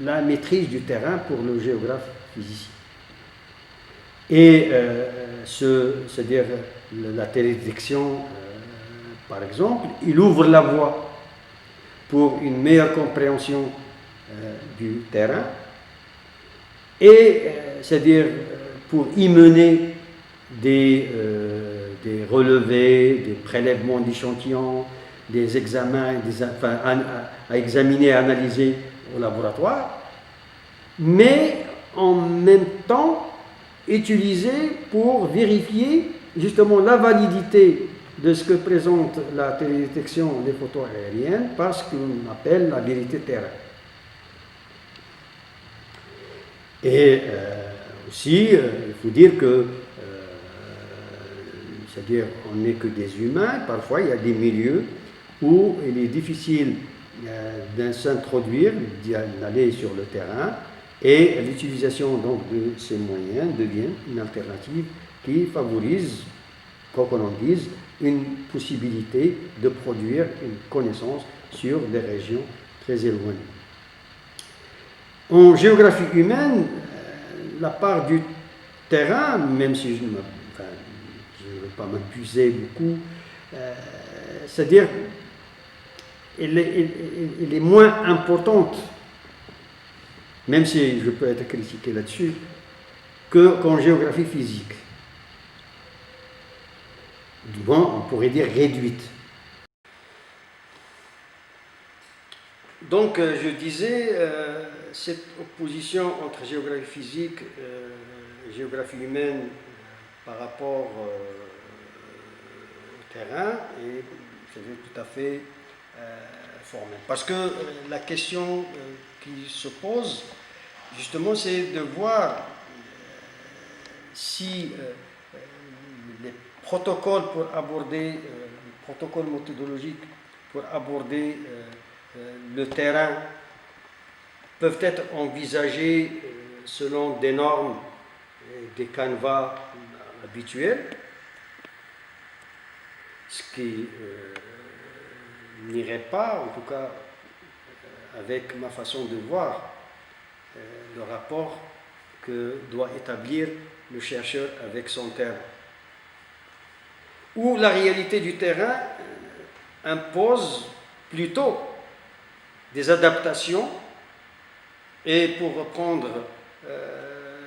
la maîtrise du terrain pour le géographe physicien. Et c'est-à-dire la télédétection, par exemple, il ouvre la voie pour une meilleure compréhension du terrain et c'est-à-dire pour y mener des relevés, des prélèvements d'échantillons, des examens, à examiner et analyser au laboratoire, mais en même temps utilisé pour vérifier justement la validité de ce que présente la télédétection des photos aériennes par ce qu'on appelle la vérité terrain. Et aussi, il faut dire que, c'est-à-dire, on n'est que des humains, parfois il y a des milieux où il est difficile de s'introduire, d'aller sur le terrain, et l'utilisation donc de ces moyens devient une alternative qui favorise, quoi qu'on en dise, une possibilité de produire une connaissance sur des régions très éloignées. En géographie humaine, la part du terrain, même si je ne veux pas m'abuser beaucoup, c'est-à-dire elle est moins importante, même si je peux être critiqué là-dessus, qu'en géographie physique. Du moins, on pourrait dire réduite. Donc, je disais, cette opposition entre géographie physique et géographie humaine par rapport au terrain est tout à fait formelle. Parce que la question qui se pose, justement, c'est de voir si les protocoles pour aborder, les protocoles méthodologiques pour aborder le terrain peuvent être envisagés selon des normes et des canevas habituels, ce qui n'irait pas, en tout cas avec ma façon de voir le rapport que doit établir le chercheur avec son terrain. Où la réalité du terrain impose plutôt des adaptations, et pour reprendre,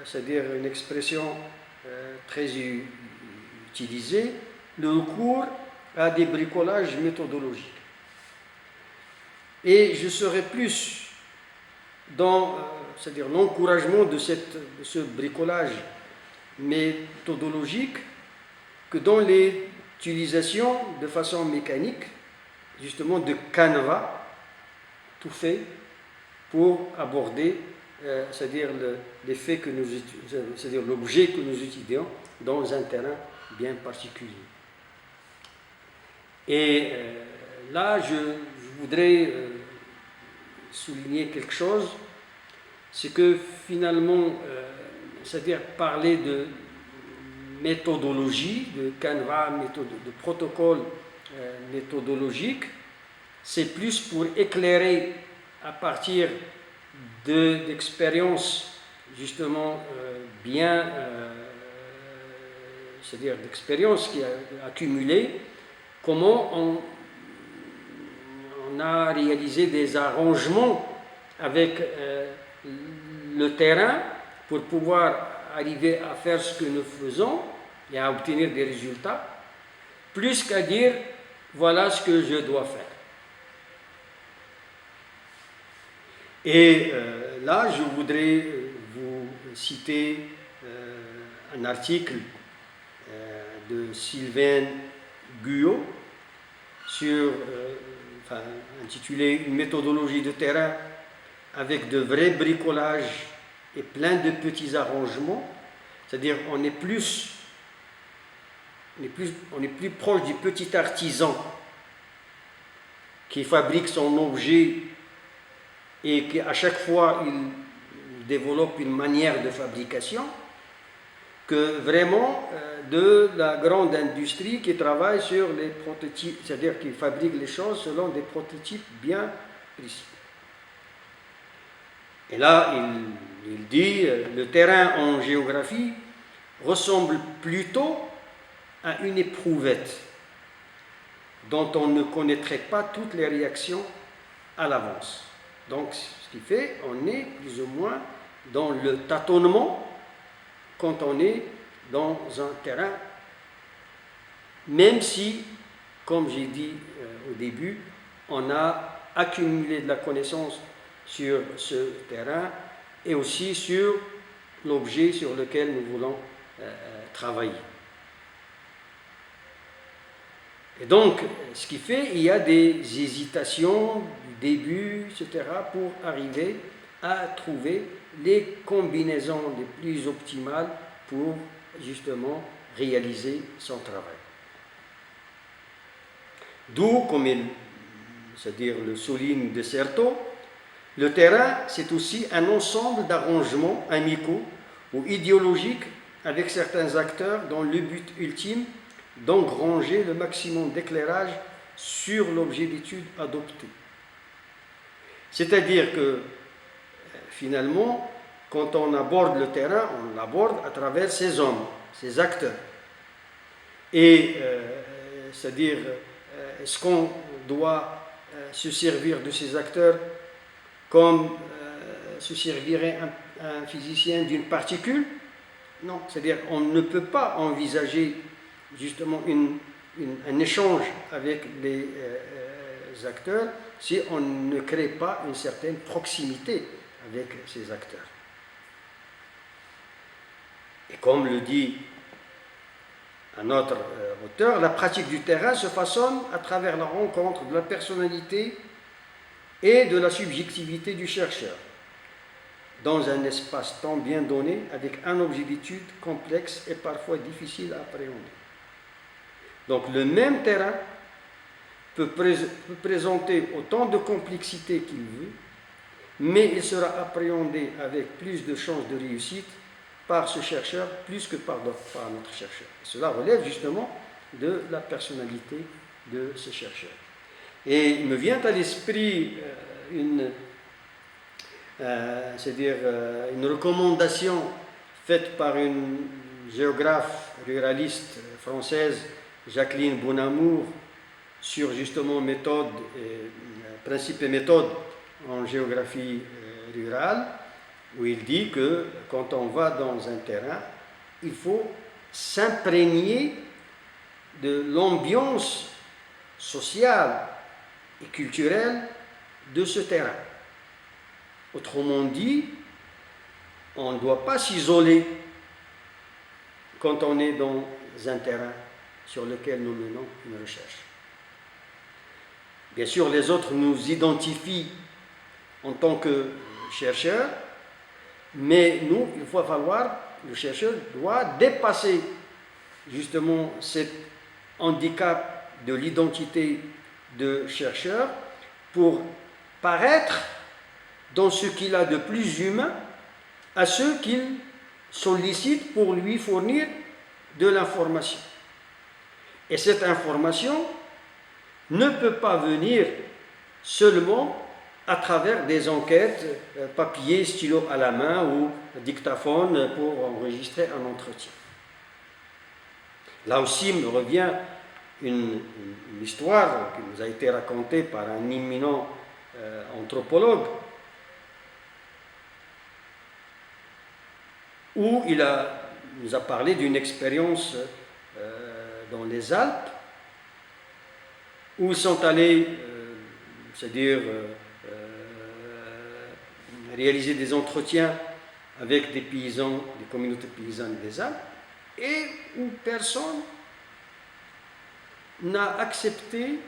c'est-à-dire une expression très utilisée, le recours à des bricolages méthodologiques. Et je serai plus dans c'est-à-dire l'encouragement de ce bricolage méthodologique que dans l'utilisation de façon mécanique, justement de canevas tout fait pour aborder c'est-à-dire l'effet que nous c'est-à-dire l'objet que nous utilisons dans un terrain bien particulier. Et là, je voudrais souligner quelque chose, c'est que finalement, c'est-à-dire parler de méthodologie, de canevas, de protocole méthodologique, c'est plus pour éclairer à partir d'expériences justement bien, c'est-à-dire d'expériences qui a accumulées, comment on a réalisé des arrangements avec le terrain pour pouvoir arriver à faire ce que nous faisons et à obtenir des résultats, plus qu'à dire voilà ce que je dois faire. Et là, je voudrais vous citer un article de Sylvain Guyot intitulé Une méthodologie de terrain avec de vrais bricolages et plein de petits arrangements, c'est-à-dire on est plus proche du petit artisan qui fabrique son objet et qu'à chaque fois il développe une manière de fabrication, que vraiment de la grande industrie qui travaille sur les prototypes, c'est-à-dire qui fabrique les choses selon des prototypes bien précis. Et là, il dit, le terrain en géographie ressemble plutôt à une éprouvette dont on ne connaîtrait pas toutes les réactions à l'avance. Donc, ce qui fait, on est plus ou moins dans le tâtonnement quand on est dans un terrain, même si, comme j'ai dit au début, on a accumulé de la connaissance sur ce terrain et aussi sur l'objet sur lequel nous voulons travailler. Et donc, ce qui fait, il y a des hésitations du début, etc., pour arriver à trouver les combinaisons les plus optimales pour justement réaliser son travail. D'où, comme c'est-à-dire le souligne de Certeau, le terrain, c'est aussi un ensemble d'arrangements amicaux ou idéologiques avec certains acteurs dont le but ultime d'engranger le maximum d'éclairage sur l'objet d'étude adopté. C'est-à-dire que, finalement, quand on aborde le terrain, on l'aborde à travers ces hommes, ces acteurs. Et, c'est-à-dire, est-ce qu'on doit se servir de ces acteurs comme se servirait un physicien d'une particule? Non, c'est-à-dire on ne peut pas envisager justement un échange avec les acteurs si on ne crée pas une certaine proximité avec ces acteurs. Et comme le dit un autre auteur, la pratique du terrain se façonne à travers la rencontre de la personnalité et de la subjectivité du chercheur dans un espace-temps bien donné avec un objet d'étude complexe et parfois difficile à appréhender. Donc le même terrain peut présenter autant de complexité qu'il veut, mais il sera appréhendé avec plus de chances de réussite par ce chercheur plus que par notre chercheur. Et cela relève justement de la personnalité de ce chercheur. Et il me vient à l'esprit une recommandation faite par une géographe ruraliste française, Jacqueline Bonamour, sur justement principes et méthodes en géographie rurale, où il dit que quand on va dans un terrain, il faut s'imprégner de l'ambiance sociale et culturelle de ce terrain. Autrement dit, on ne doit pas s'isoler quand on est dans un terrain sur lequel nous menons une recherche. Bien sûr, les autres nous identifient en tant que chercheurs, mais nous, il faut falloir, le chercheur doit dépasser justement cet handicap de l'identité de chercheur pour paraître dans ce qu'il a de plus humain à ceux qu'il sollicite pour lui fournir de l'information. Et cette information ne peut pas venir seulement à travers des enquêtes, papier, stylo à la main ou dictaphone pour enregistrer un entretien. Là aussi me revient une histoire qui nous a été racontée par un éminent anthropologue où nous a parlé d'une expérience dans les Alpes où ils sont allés, c'est-à-dire réaliser des entretiens avec des paysans, des communautés paysannes des Alpes, et où personne n'a accepté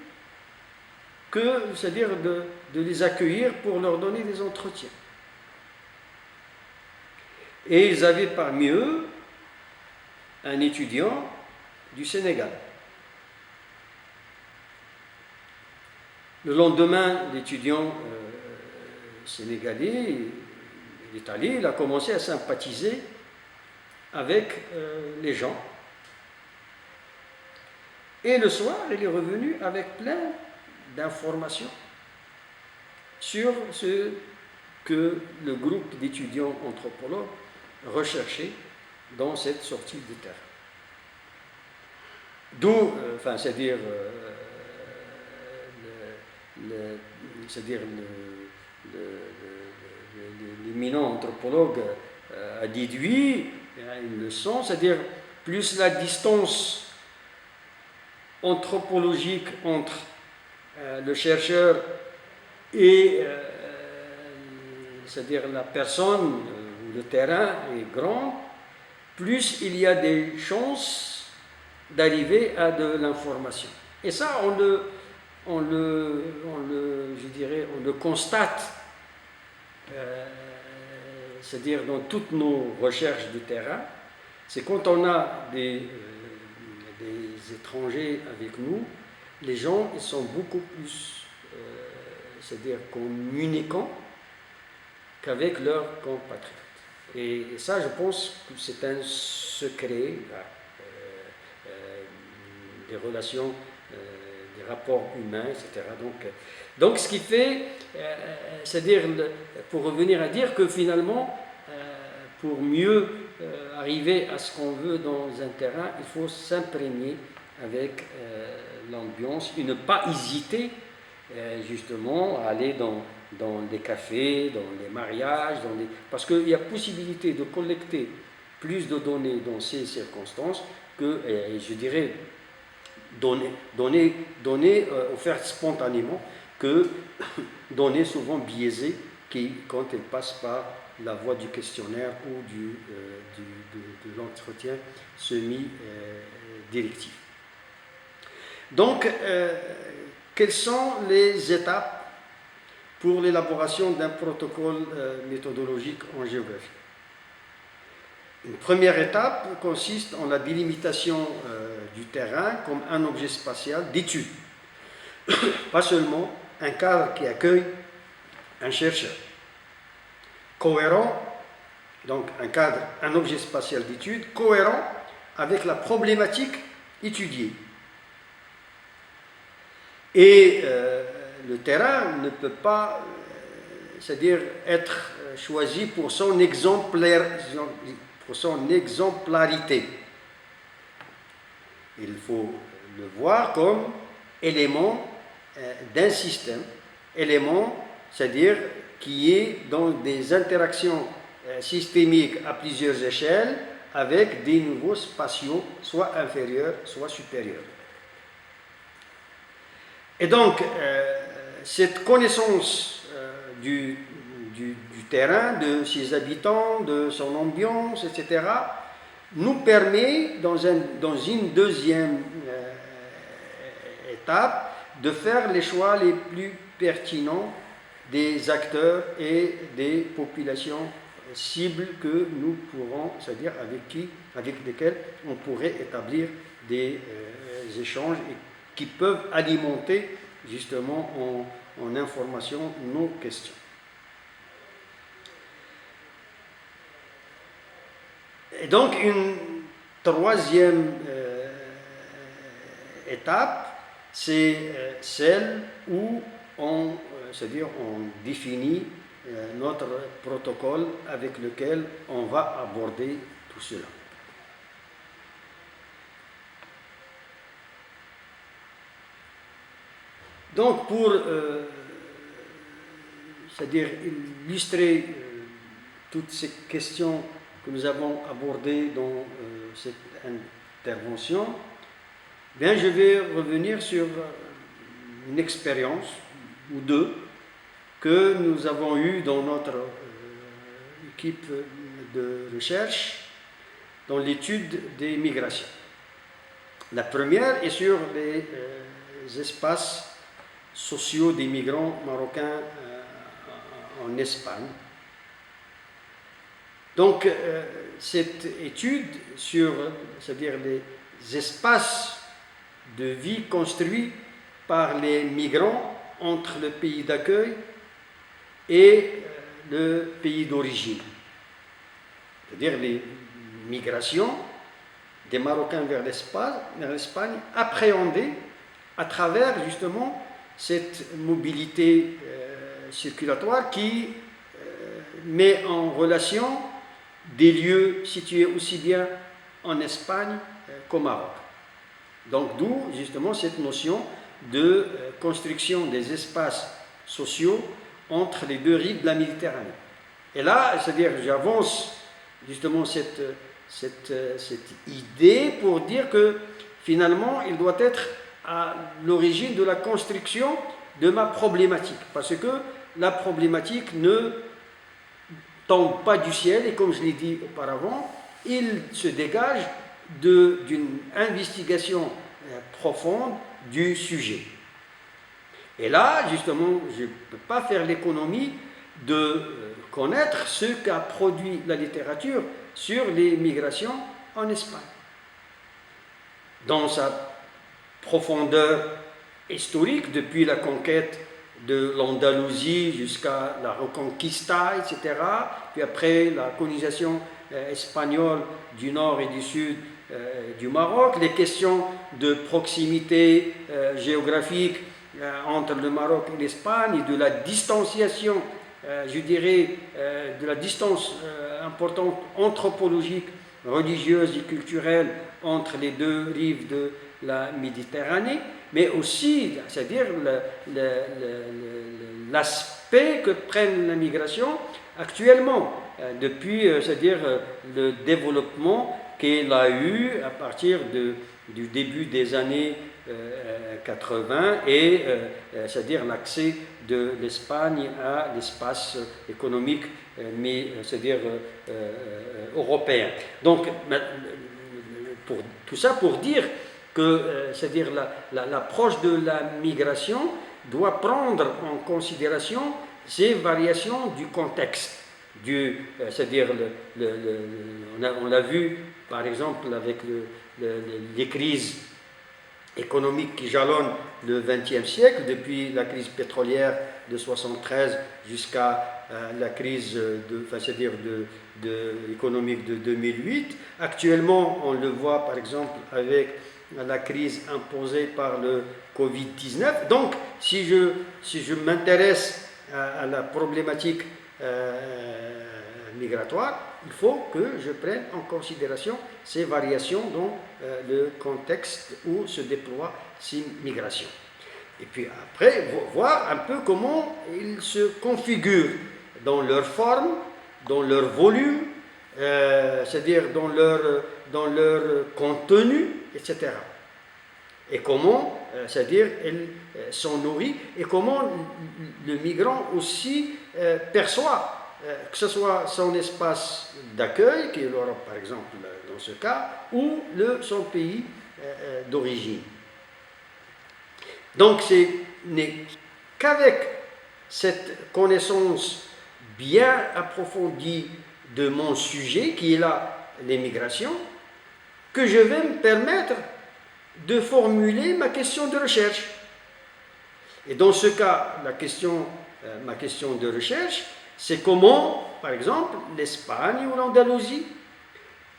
c'est-à-dire de les accueillir pour leur donner des entretiens. Et ils avaient parmi eux un étudiant du Sénégal. Le lendemain, l'étudiant sénégalais, il est allé, il a commencé à sympathiser avec les gens. Et le soir, il est revenu avec plein d'informations sur ce que le groupe d'étudiants anthropologues recherchait dans cette sortie de terrain. D'où, c'est-à-dire l'éminent anthropologue a déduit une leçon, c'est-à-dire plus la distance anthropologique entre le chercheur et c'est-à-dire la personne ou le terrain est grand, plus il y a des chances d'arriver à de l'information. Et ça, on le constate, c'est-à-dire dans toutes nos recherches de terrain, c'est quand on a des étrangers avec nous, les gens ils sont beaucoup plus, c'est-à-dire communicants qu'avec leurs compatriotes. Et ça, je pense que c'est un secret des relations, des rapports humains, etc. Donc ce qui fait, c'est-à-dire, pour revenir à dire que finalement, pour mieux arriver à ce qu'on veut dans un terrain, il faut s'imprégner avec l'ambiance et ne pas hésiter justement à aller dans des cafés, dans les mariages, parce qu'il y a possibilité de collecter plus de données dans ces circonstances que, je dirais, données offertes spontanément que données souvent biaisées quand elles passent par la voie du questionnaire ou de l'entretien semi-directif. Donc, quelles sont les étapes pour l'élaboration d'un protocole méthodologique en géographie? Une première étape consiste en la délimitation du terrain comme un objet spatial d'étude, pas seulement un cadre qui accueille un chercheur. Cohérent, donc un objet spatial d'étude cohérent avec la problématique étudiée. Et le terrain ne peut pas, c'est-à-dire être choisi pour son exemplarité. Il faut le voir comme élément d'un système, élément, c'est-à-dire qui est dans des interactions systémiques à plusieurs échelles avec des niveaux spatiaux, soit inférieurs, soit supérieurs. Et donc, cette connaissance du terrain, de ses habitants, de son ambiance, etc., nous permet, dans une deuxième étape, de faire les choix les plus pertinents des acteurs et des populations cibles que nous pourrons, c'est-à-dire avec lesquelles on pourrait établir des échanges et qui peuvent alimenter justement en information nos questions. Et donc une troisième étape, c'est celle où c'est-à-dire on définit notre protocole avec lequel on va aborder tout cela. Donc pour c'est-à-dire illustrer toutes ces questions que nous avons abordées dans cette intervention, bien, je vais revenir sur une expérience ou deux que nous avons eues dans notre équipe de recherche dans l'étude des migrations. La première est sur les espaces sociaux des migrants marocains en Espagne. Donc, cette étude sur, c'est-à-dire les espaces de vie construits par les migrants entre le pays d'accueil et le pays d'origine, c'est-à-dire les migrations des Marocains vers l'Espagne, appréhendées à travers justement cette mobilité circulatoire qui met en relation des lieux situés aussi bien en Espagne qu'au Maroc. Donc d'où justement cette notion de construction des espaces sociaux entre les deux rives de la Méditerranée. Et là, c'est-à-dire j'avance justement cette idée pour dire que finalement il doit être à l'origine de la construction de ma problématique, parce que la problématique ne tombe pas du ciel, et comme je l'ai dit auparavant, il se dégage d'une investigation profonde du sujet. Et là, justement, je ne peux pas faire l'économie de connaître ce qu'a produit la littérature sur les migrations en Espagne. Dans sa profondeur historique, depuis la conquête de l'Andalousie jusqu'à la Reconquista, etc., puis après la colonisation espagnole du nord et du sud du Maroc, les questions de proximité géographique entre le Maroc et l'Espagne, et de la distanciation, je dirais, de la distance importante anthropologique, religieuse et culturelle entre les deux rives de la Méditerranée, mais aussi, c'est-à-dire l'aspect que prenne la migration actuellement, depuis, c'est-à-dire le développement qu'elle a eu à partir du début des années 80 et c'est-à-dire l'accès de l'Espagne à l'espace économique, mais c'est-à-dire européen. Donc, tout ça pour dire que c'est-à-dire l'approche de la migration doit prendre en considération ces variations du contexte. C'est-à-dire, on l'a vu par exemple avec les crises économiques qui jalonnent le XXe siècle, depuis la crise pétrolière de 1973 jusqu'à la crise économique de 2008. Actuellement, on le voit par exemple avec la crise imposée par le Covid-19. Donc, si je m'intéresse à la problématique migratoire, il faut que je prenne en considération ces variations dans le contexte où se déploient ces migrations. Et puis après, voir un peu comment ils se configurent dans leur forme, dans leur volume, c'est-à-dire dans leur contenu, etc. Et comment c'est-à-dire, elles sont nourries et comment le migrant aussi perçoit, que ce soit son espace d'accueil, qui est l'Europe par exemple dans ce cas, ou son pays d'origine. Donc, ce n'est qu'avec cette connaissance bien approfondie de mon sujet, qui est là, l'émigration, que je vais me permettre de formuler ma question de recherche. Et dans ce cas, ma question de recherche, c'est comment, par exemple, l'Espagne ou l'Andalousie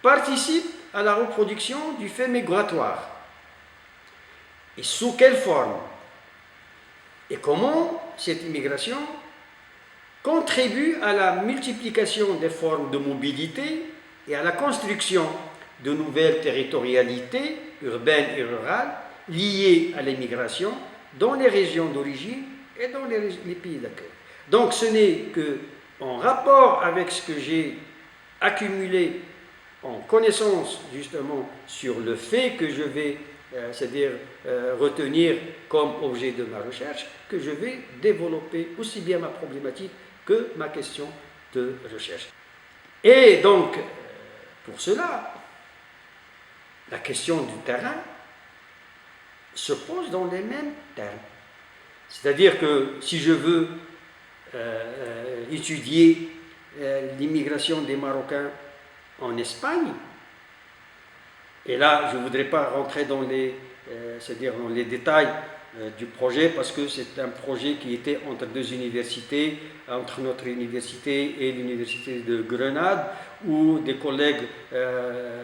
participent à la reproduction du fait migratoire. Et sous quelle forme? Et comment cette immigration contribue à la multiplication des formes de mobilité et à la construction de nouvelles territorialités urbaines et rurales liées à l'immigration dans les régions d'origine et dans les pays d'accueil. Donc ce n'est qu'en rapport avec ce que j'ai accumulé en connaissance justement sur le fait que je vais c'est-à-dire retenir comme objet de ma recherche, que je vais développer aussi bien ma problématique que ma question de recherche. Et donc, pour cela, la question du terrain se pose dans les mêmes termes. C'est-à-dire que si je veux étudier l'immigration des Marocains en Espagne, et là, je ne voudrais pas rentrer dans c'est-à-dire dans les détails du projet, parce que c'est un projet qui était entre deux universités, entre notre université et l'université de Grenade, où des collègues,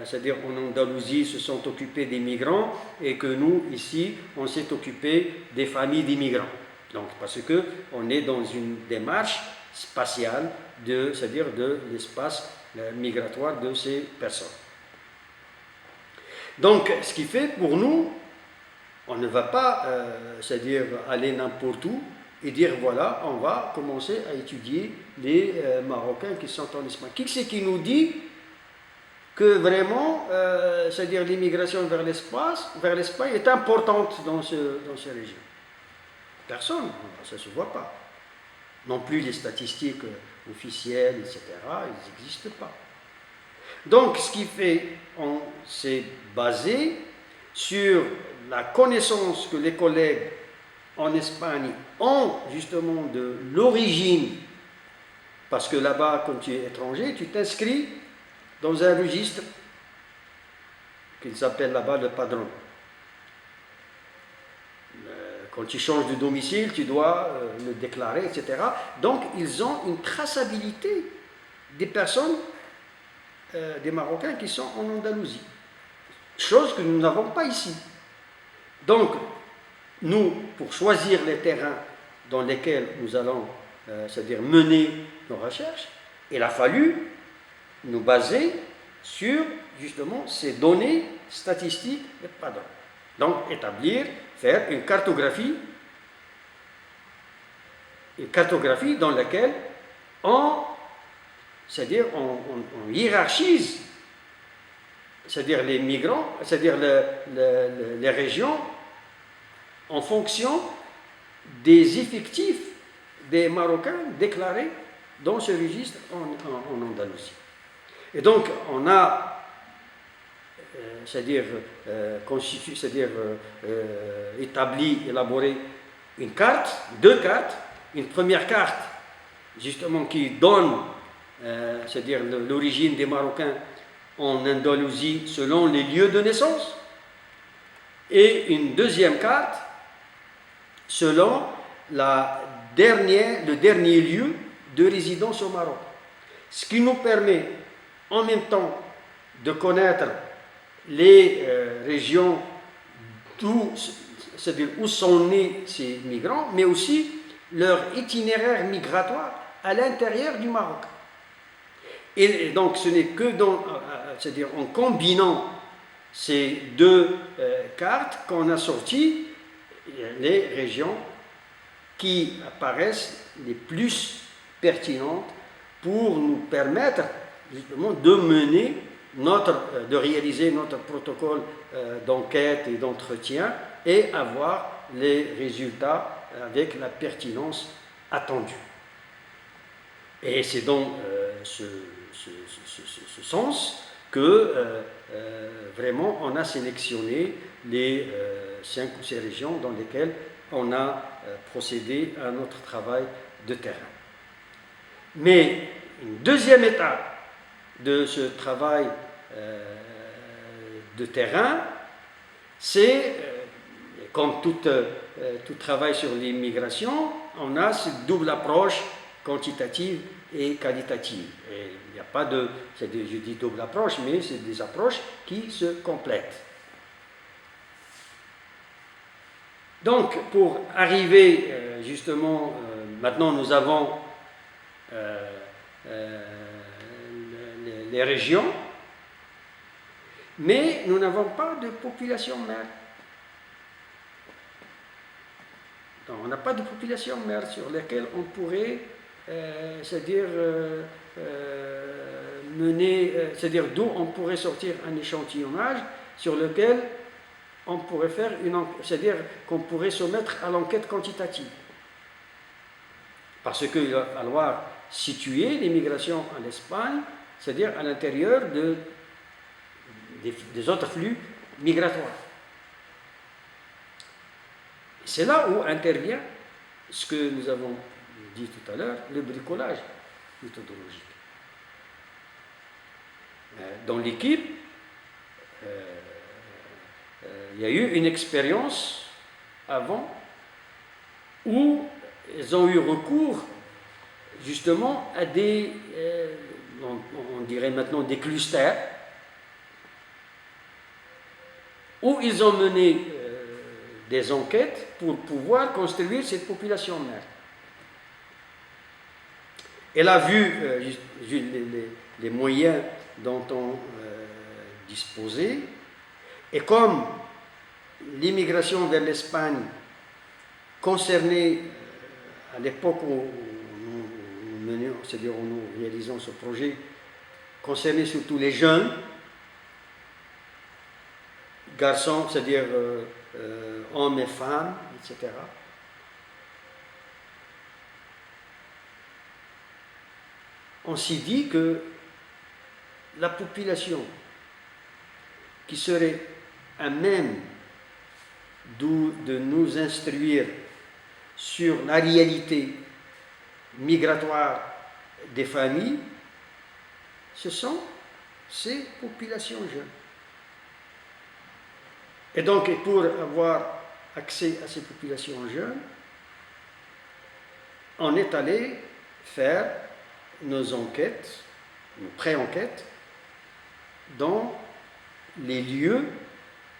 c'est-à-dire en Andalousie, se sont occupés des migrants, et que nous, ici, on s'est occupé des familles d'immigrants. Donc, parce qu'on est dans une démarche spatiale, c'est-à-dire de l'espace migratoire de ces personnes. Donc, ce qui fait pour nous, on ne va pas, c'est-à-dire aller n'importe où et dire voilà, on va commencer à étudier les Marocains qui sont en Espagne. Qui c'est qui nous dit que vraiment, c'est-à-dire l'immigration vers l'Espagne est importante dans ces régions? Personne, ça ne se voit pas. Non plus les statistiques officielles, etc., ils n'existent pas. Donc, ce qui fait, on s'est basé sur la connaissance que les collègues en Espagne ont justement de l'origine, parce que là-bas, quand tu es étranger, tu t'inscris dans un registre qu'ils appellent là-bas le padron. Quand tu changes de domicile, tu dois le déclarer, etc. Donc, ils ont une traçabilité des personnes, des Marocains qui sont en Andalousie. Chose que nous n'avons pas ici. Donc, nous, pour choisir les terrains dans lesquels nous allons, c'est-à-dire mener nos recherches, il a fallu nous baser sur, justement, ces données statistiques et padrons. Donc, faire une cartographie dans laquelle c'est-à-dire on hiérarchise, c'est-à-dire les migrants, c'est-à-dire les régions, en fonction des effectifs des Marocains déclarés dans ce registre en Andalousie. Et donc, on a élaboré deux cartes. Une première carte, justement, qui donne, c'est-à-dire l'origine des Marocains en Andalousie selon les lieux de naissance, et une deuxième carte selon le dernier lieu de résidence au Maroc. Ce qui nous permet en même temps de connaître les régions c'est-à-dire où sont nés ces migrants, mais aussi leur itinéraire migratoire à l'intérieur du Maroc. Et donc ce n'est que c'est-à-dire en combinant ces deux cartes qu'on a sorti les régions qui apparaissent les plus pertinentes pour nous permettre justement de réaliser notre protocole d'enquête et d'entretien et avoir les résultats avec la pertinence attendue. Et c'est dans ce sens que vraiment on a sélectionné les 5 ou 6 régions dans lesquelles on a procédé à notre travail de terrain. Mais une deuxième étape de ce travail de terrain, c'est, comme tout travail sur l'immigration, on a cette double approche quantitative et qualitative. Et il n'y a pas de, je dis double approche, mais c'est des approches qui se complètent. Donc, pour arriver justement, maintenant nous avons les régions, mais nous n'avons pas de population mère. Donc, on n'a pas de population mère sur laquelle on pourrait, c'est-à-dire c'est-à-dire d'où on pourrait sortir un échantillonnage sur lequel on pourrait faire c'est-à-dire qu'on pourrait se mettre à l'enquête quantitative. Parce qu'il va falloir situer l'immigration en Espagne, c'est-à-dire à l'intérieur des autres flux migratoires. C'est là où intervient ce que nous avons dit tout à l'heure, le bricolage méthodologique. Dans l'équipe, il y a eu une expérience avant où ils ont eu recours justement à des, on dirait maintenant des clusters, où ils ont mené des enquêtes pour pouvoir construire cette population mère. Elle a vu les moyens dont on disposait, et comme l'immigration vers l'Espagne concernait, à l'époque où c'est-à-dire où nous réalisons ce projet, concernait surtout les jeunes, garçons, c'est-à-dire hommes et femmes, etc. On s'est dit que la population qui serait à même de nous instruire sur la réalité migratoire des familles, ce sont ces populations jeunes. Et donc, pour avoir accès à ces populations jeunes, on est allé faire nos enquêtes, nos pré-enquêtes, dans les lieux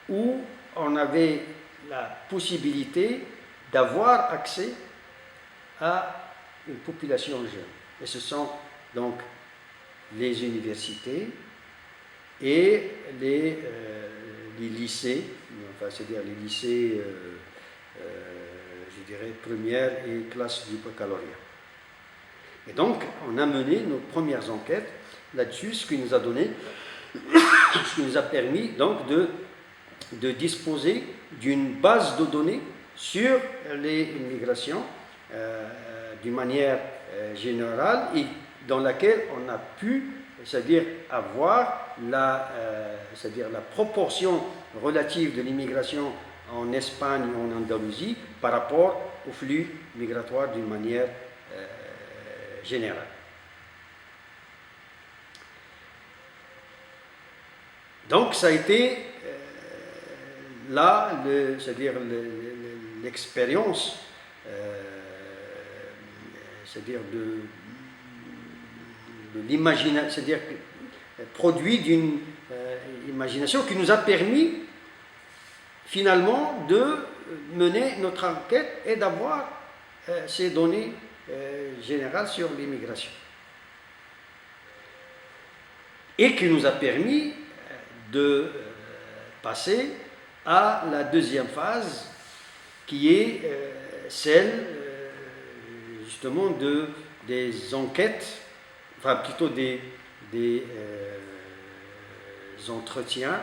où on avait la possibilité d'avoir accès à une population jeune. Et ce sont donc les universités et les lycées, enfin, c'est-à-dire les lycées, je dirais, première et classe du baccalauréat. Et donc, on a mené nos premières enquêtes là-dessus, ce qui nous a donné, ce qui nous a permis donc de disposer d'une base de données sur les migrations d'une manière générale et dans laquelle on a pu, c'est-à-dire avoir c'est-à-dire la proportion relative de l'immigration en Espagne et en Andalousie par rapport au flux migratoire d'une manière générale. Donc ça a été là, c'est-à-dire l'expérience, c'est-à-dire de l'imagination, c'est-à-dire produit d'une imagination qui nous a permis finalement de mener notre enquête et d'avoir ces données générales sur l'immigration. Et qui nous a permis de passer à la deuxième phase qui est celle justement des enquêtes, enfin plutôt des entretiens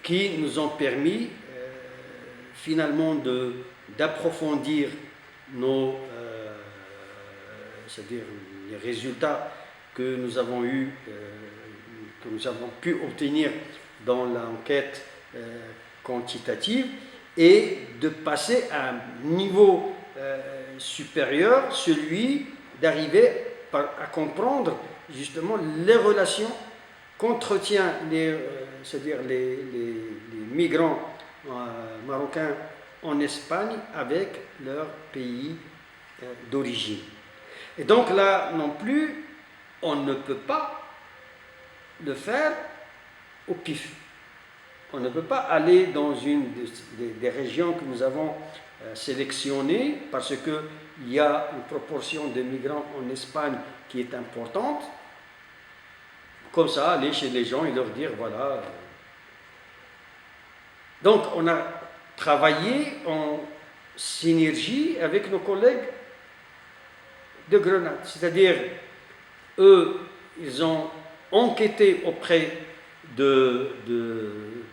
qui nous ont permis finalement d'approfondir c'est-à-dire les résultats que nous avons que nous avons pu obtenir dans l'enquête quantitative et de passer à un niveau supérieur, celui d'arriver à comprendre justement les relations qu'entretient c'est-à-dire les migrants marocains en Espagne avec leur pays d'origine. Et donc là non plus, on ne peut pas le faire au pif. On ne peut pas aller dans une des régions que nous avons sélectionnées parce qu'il y a une proportion de migrants en Espagne qui est importante. Comme ça, aller chez les gens et leur dire voilà. Donc on a travaillé en synergie avec nos collègues de Grenade. C'est-à-dire, eux, ils ont enquêté auprès de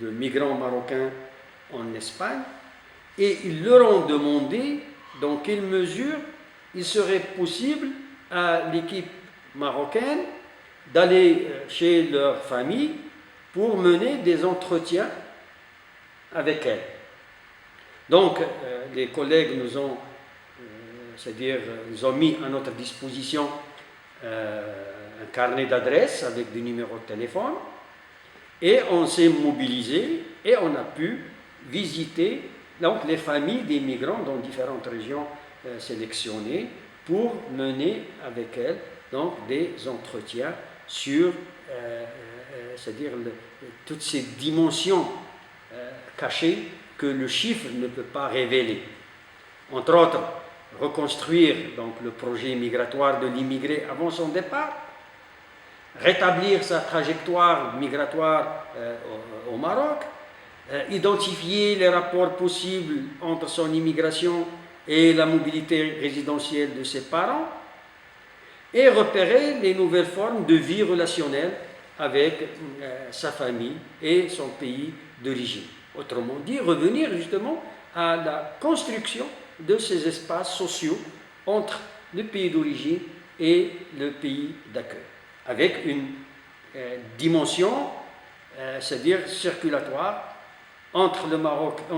migrants marocains en Espagne et ils leur ont demandé dans quelle mesure il serait possible à l'équipe marocaine d'aller chez leur famille pour mener des entretiens avec elles. Donc, les collègues nous ont, c'est-à-dire, ils ont mis à notre disposition un carnet d'adresses avec des numéros de téléphone et on s'est mobilisé et on a pu visiter donc, les familles des migrants dans différentes régions sélectionnées pour mener avec elles donc, des entretiens sur c'est-à-dire toutes ces dimensions cachées que le chiffre ne peut pas révéler. Entre autres, reconstruire donc, le projet migratoire de l'immigré avant son départ, rétablir sa trajectoire migratoire au Maroc, identifier les rapports possibles entre son immigration et la mobilité résidentielle de ses parents, et repérer les nouvelles formes de vie relationnelle avec sa famille et son pays d'origine. Autrement dit, revenir justement à la construction de ces espaces sociaux entre le pays d'origine et le pays d'accueil, avec une dimension, c'est-à-dire circulatoire, entre le Maroc et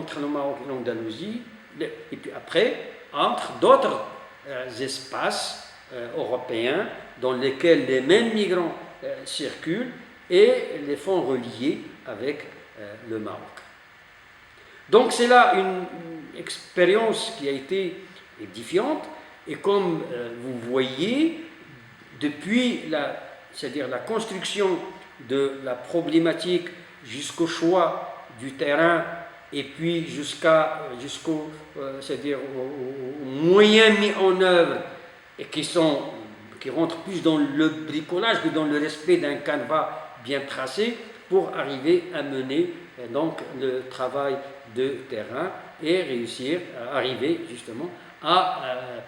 l'Andalousie, et puis après, entre d'autres espaces européens dans lesquels les mêmes migrants circulent et les font relier avec le Maroc. Donc c'est là une expérience qui a été édifiante et comme vous voyez, depuis c'est-à-dire la construction de la problématique jusqu'au choix du terrain et puis jusqu'au c'est-à-dire aux moyens mis en œuvre et qui rentrent plus dans le bricolage que dans le respect d'un canevas bien tracé pour arriver à mener donc le travail de terrain et réussir à arriver justement à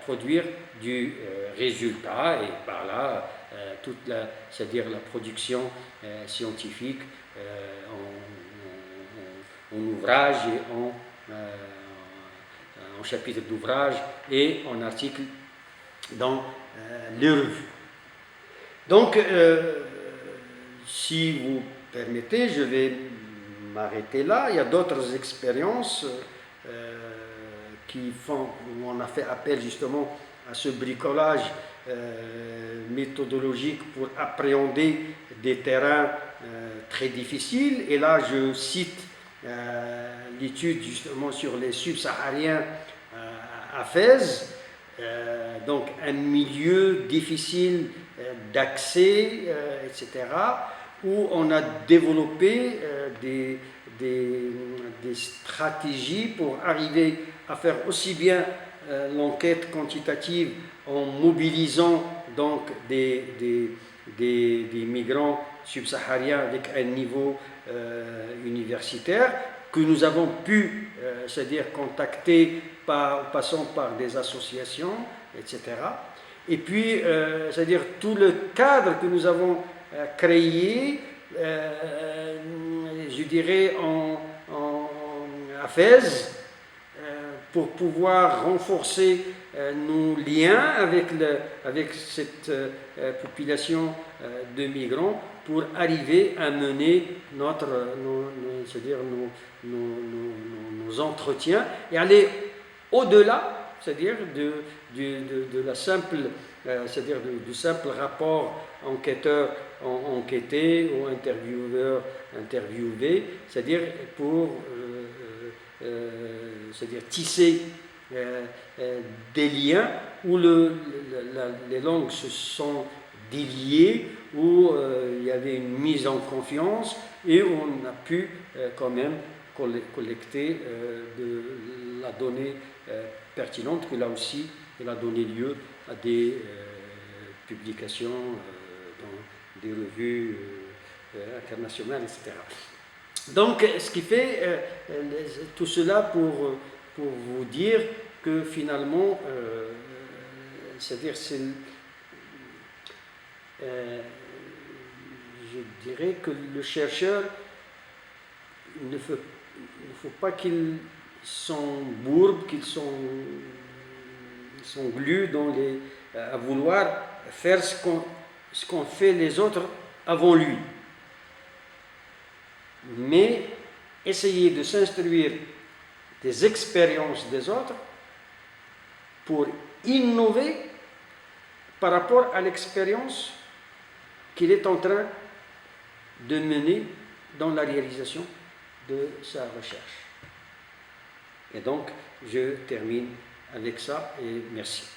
produire du résultat et par là c'est-à-dire la production scientifique en ouvrage et en chapitre d'ouvrage et en article dans les revues. Donc, si vous permettez, je vais m'arrêter là. Il y a d'autres expériences où on a fait appel justement à ce bricolage méthodologique pour appréhender des terrains très difficiles. Et là, je cite l'étude justement sur les subsahariens à Fès. Donc un milieu difficile d'accès, etc., où on a développé des stratégies pour arriver à faire aussi bien l'enquête quantitative en mobilisant donc des migrants subsahariens avec un niveau universitaire que nous avons pu, c'est-à-dire contacter passant par des associations, etc. Et puis, c'est-à-dire tout le cadre que nous avons créé, je dirais, à Fès, pour pouvoir renforcer nos liens avec cette population de migrants pour arriver à mener c'est-à-dire nos entretiens et aller au-delà, c'est-à-dire de la simple, c'est-à-dire du simple rapport enquêteur enquêté ou intervieweur interviewé, c'est-à-dire pour c'est-à-dire tisser des liens où les langues se sont déliées, où il y avait une mise en confiance et où on a pu quand même collecter de la donnée pertinente, que là aussi elle a donné lieu à des publications dans des revues internationales, etc. Donc, ce qui fait tout cela pour vous dire que finalement, c'est-à-dire, je dirais que le chercheur, il ne faut pas qu'il s'embourbe, qu'il s'englue à vouloir faire ce qu'ont fait les autres avant lui. Mais essayer de s'instruire des expériences des autres pour innover par rapport à l'expérience qu'il est en train de mener dans la réalisation de sa recherche. Et donc, je termine avec ça et merci.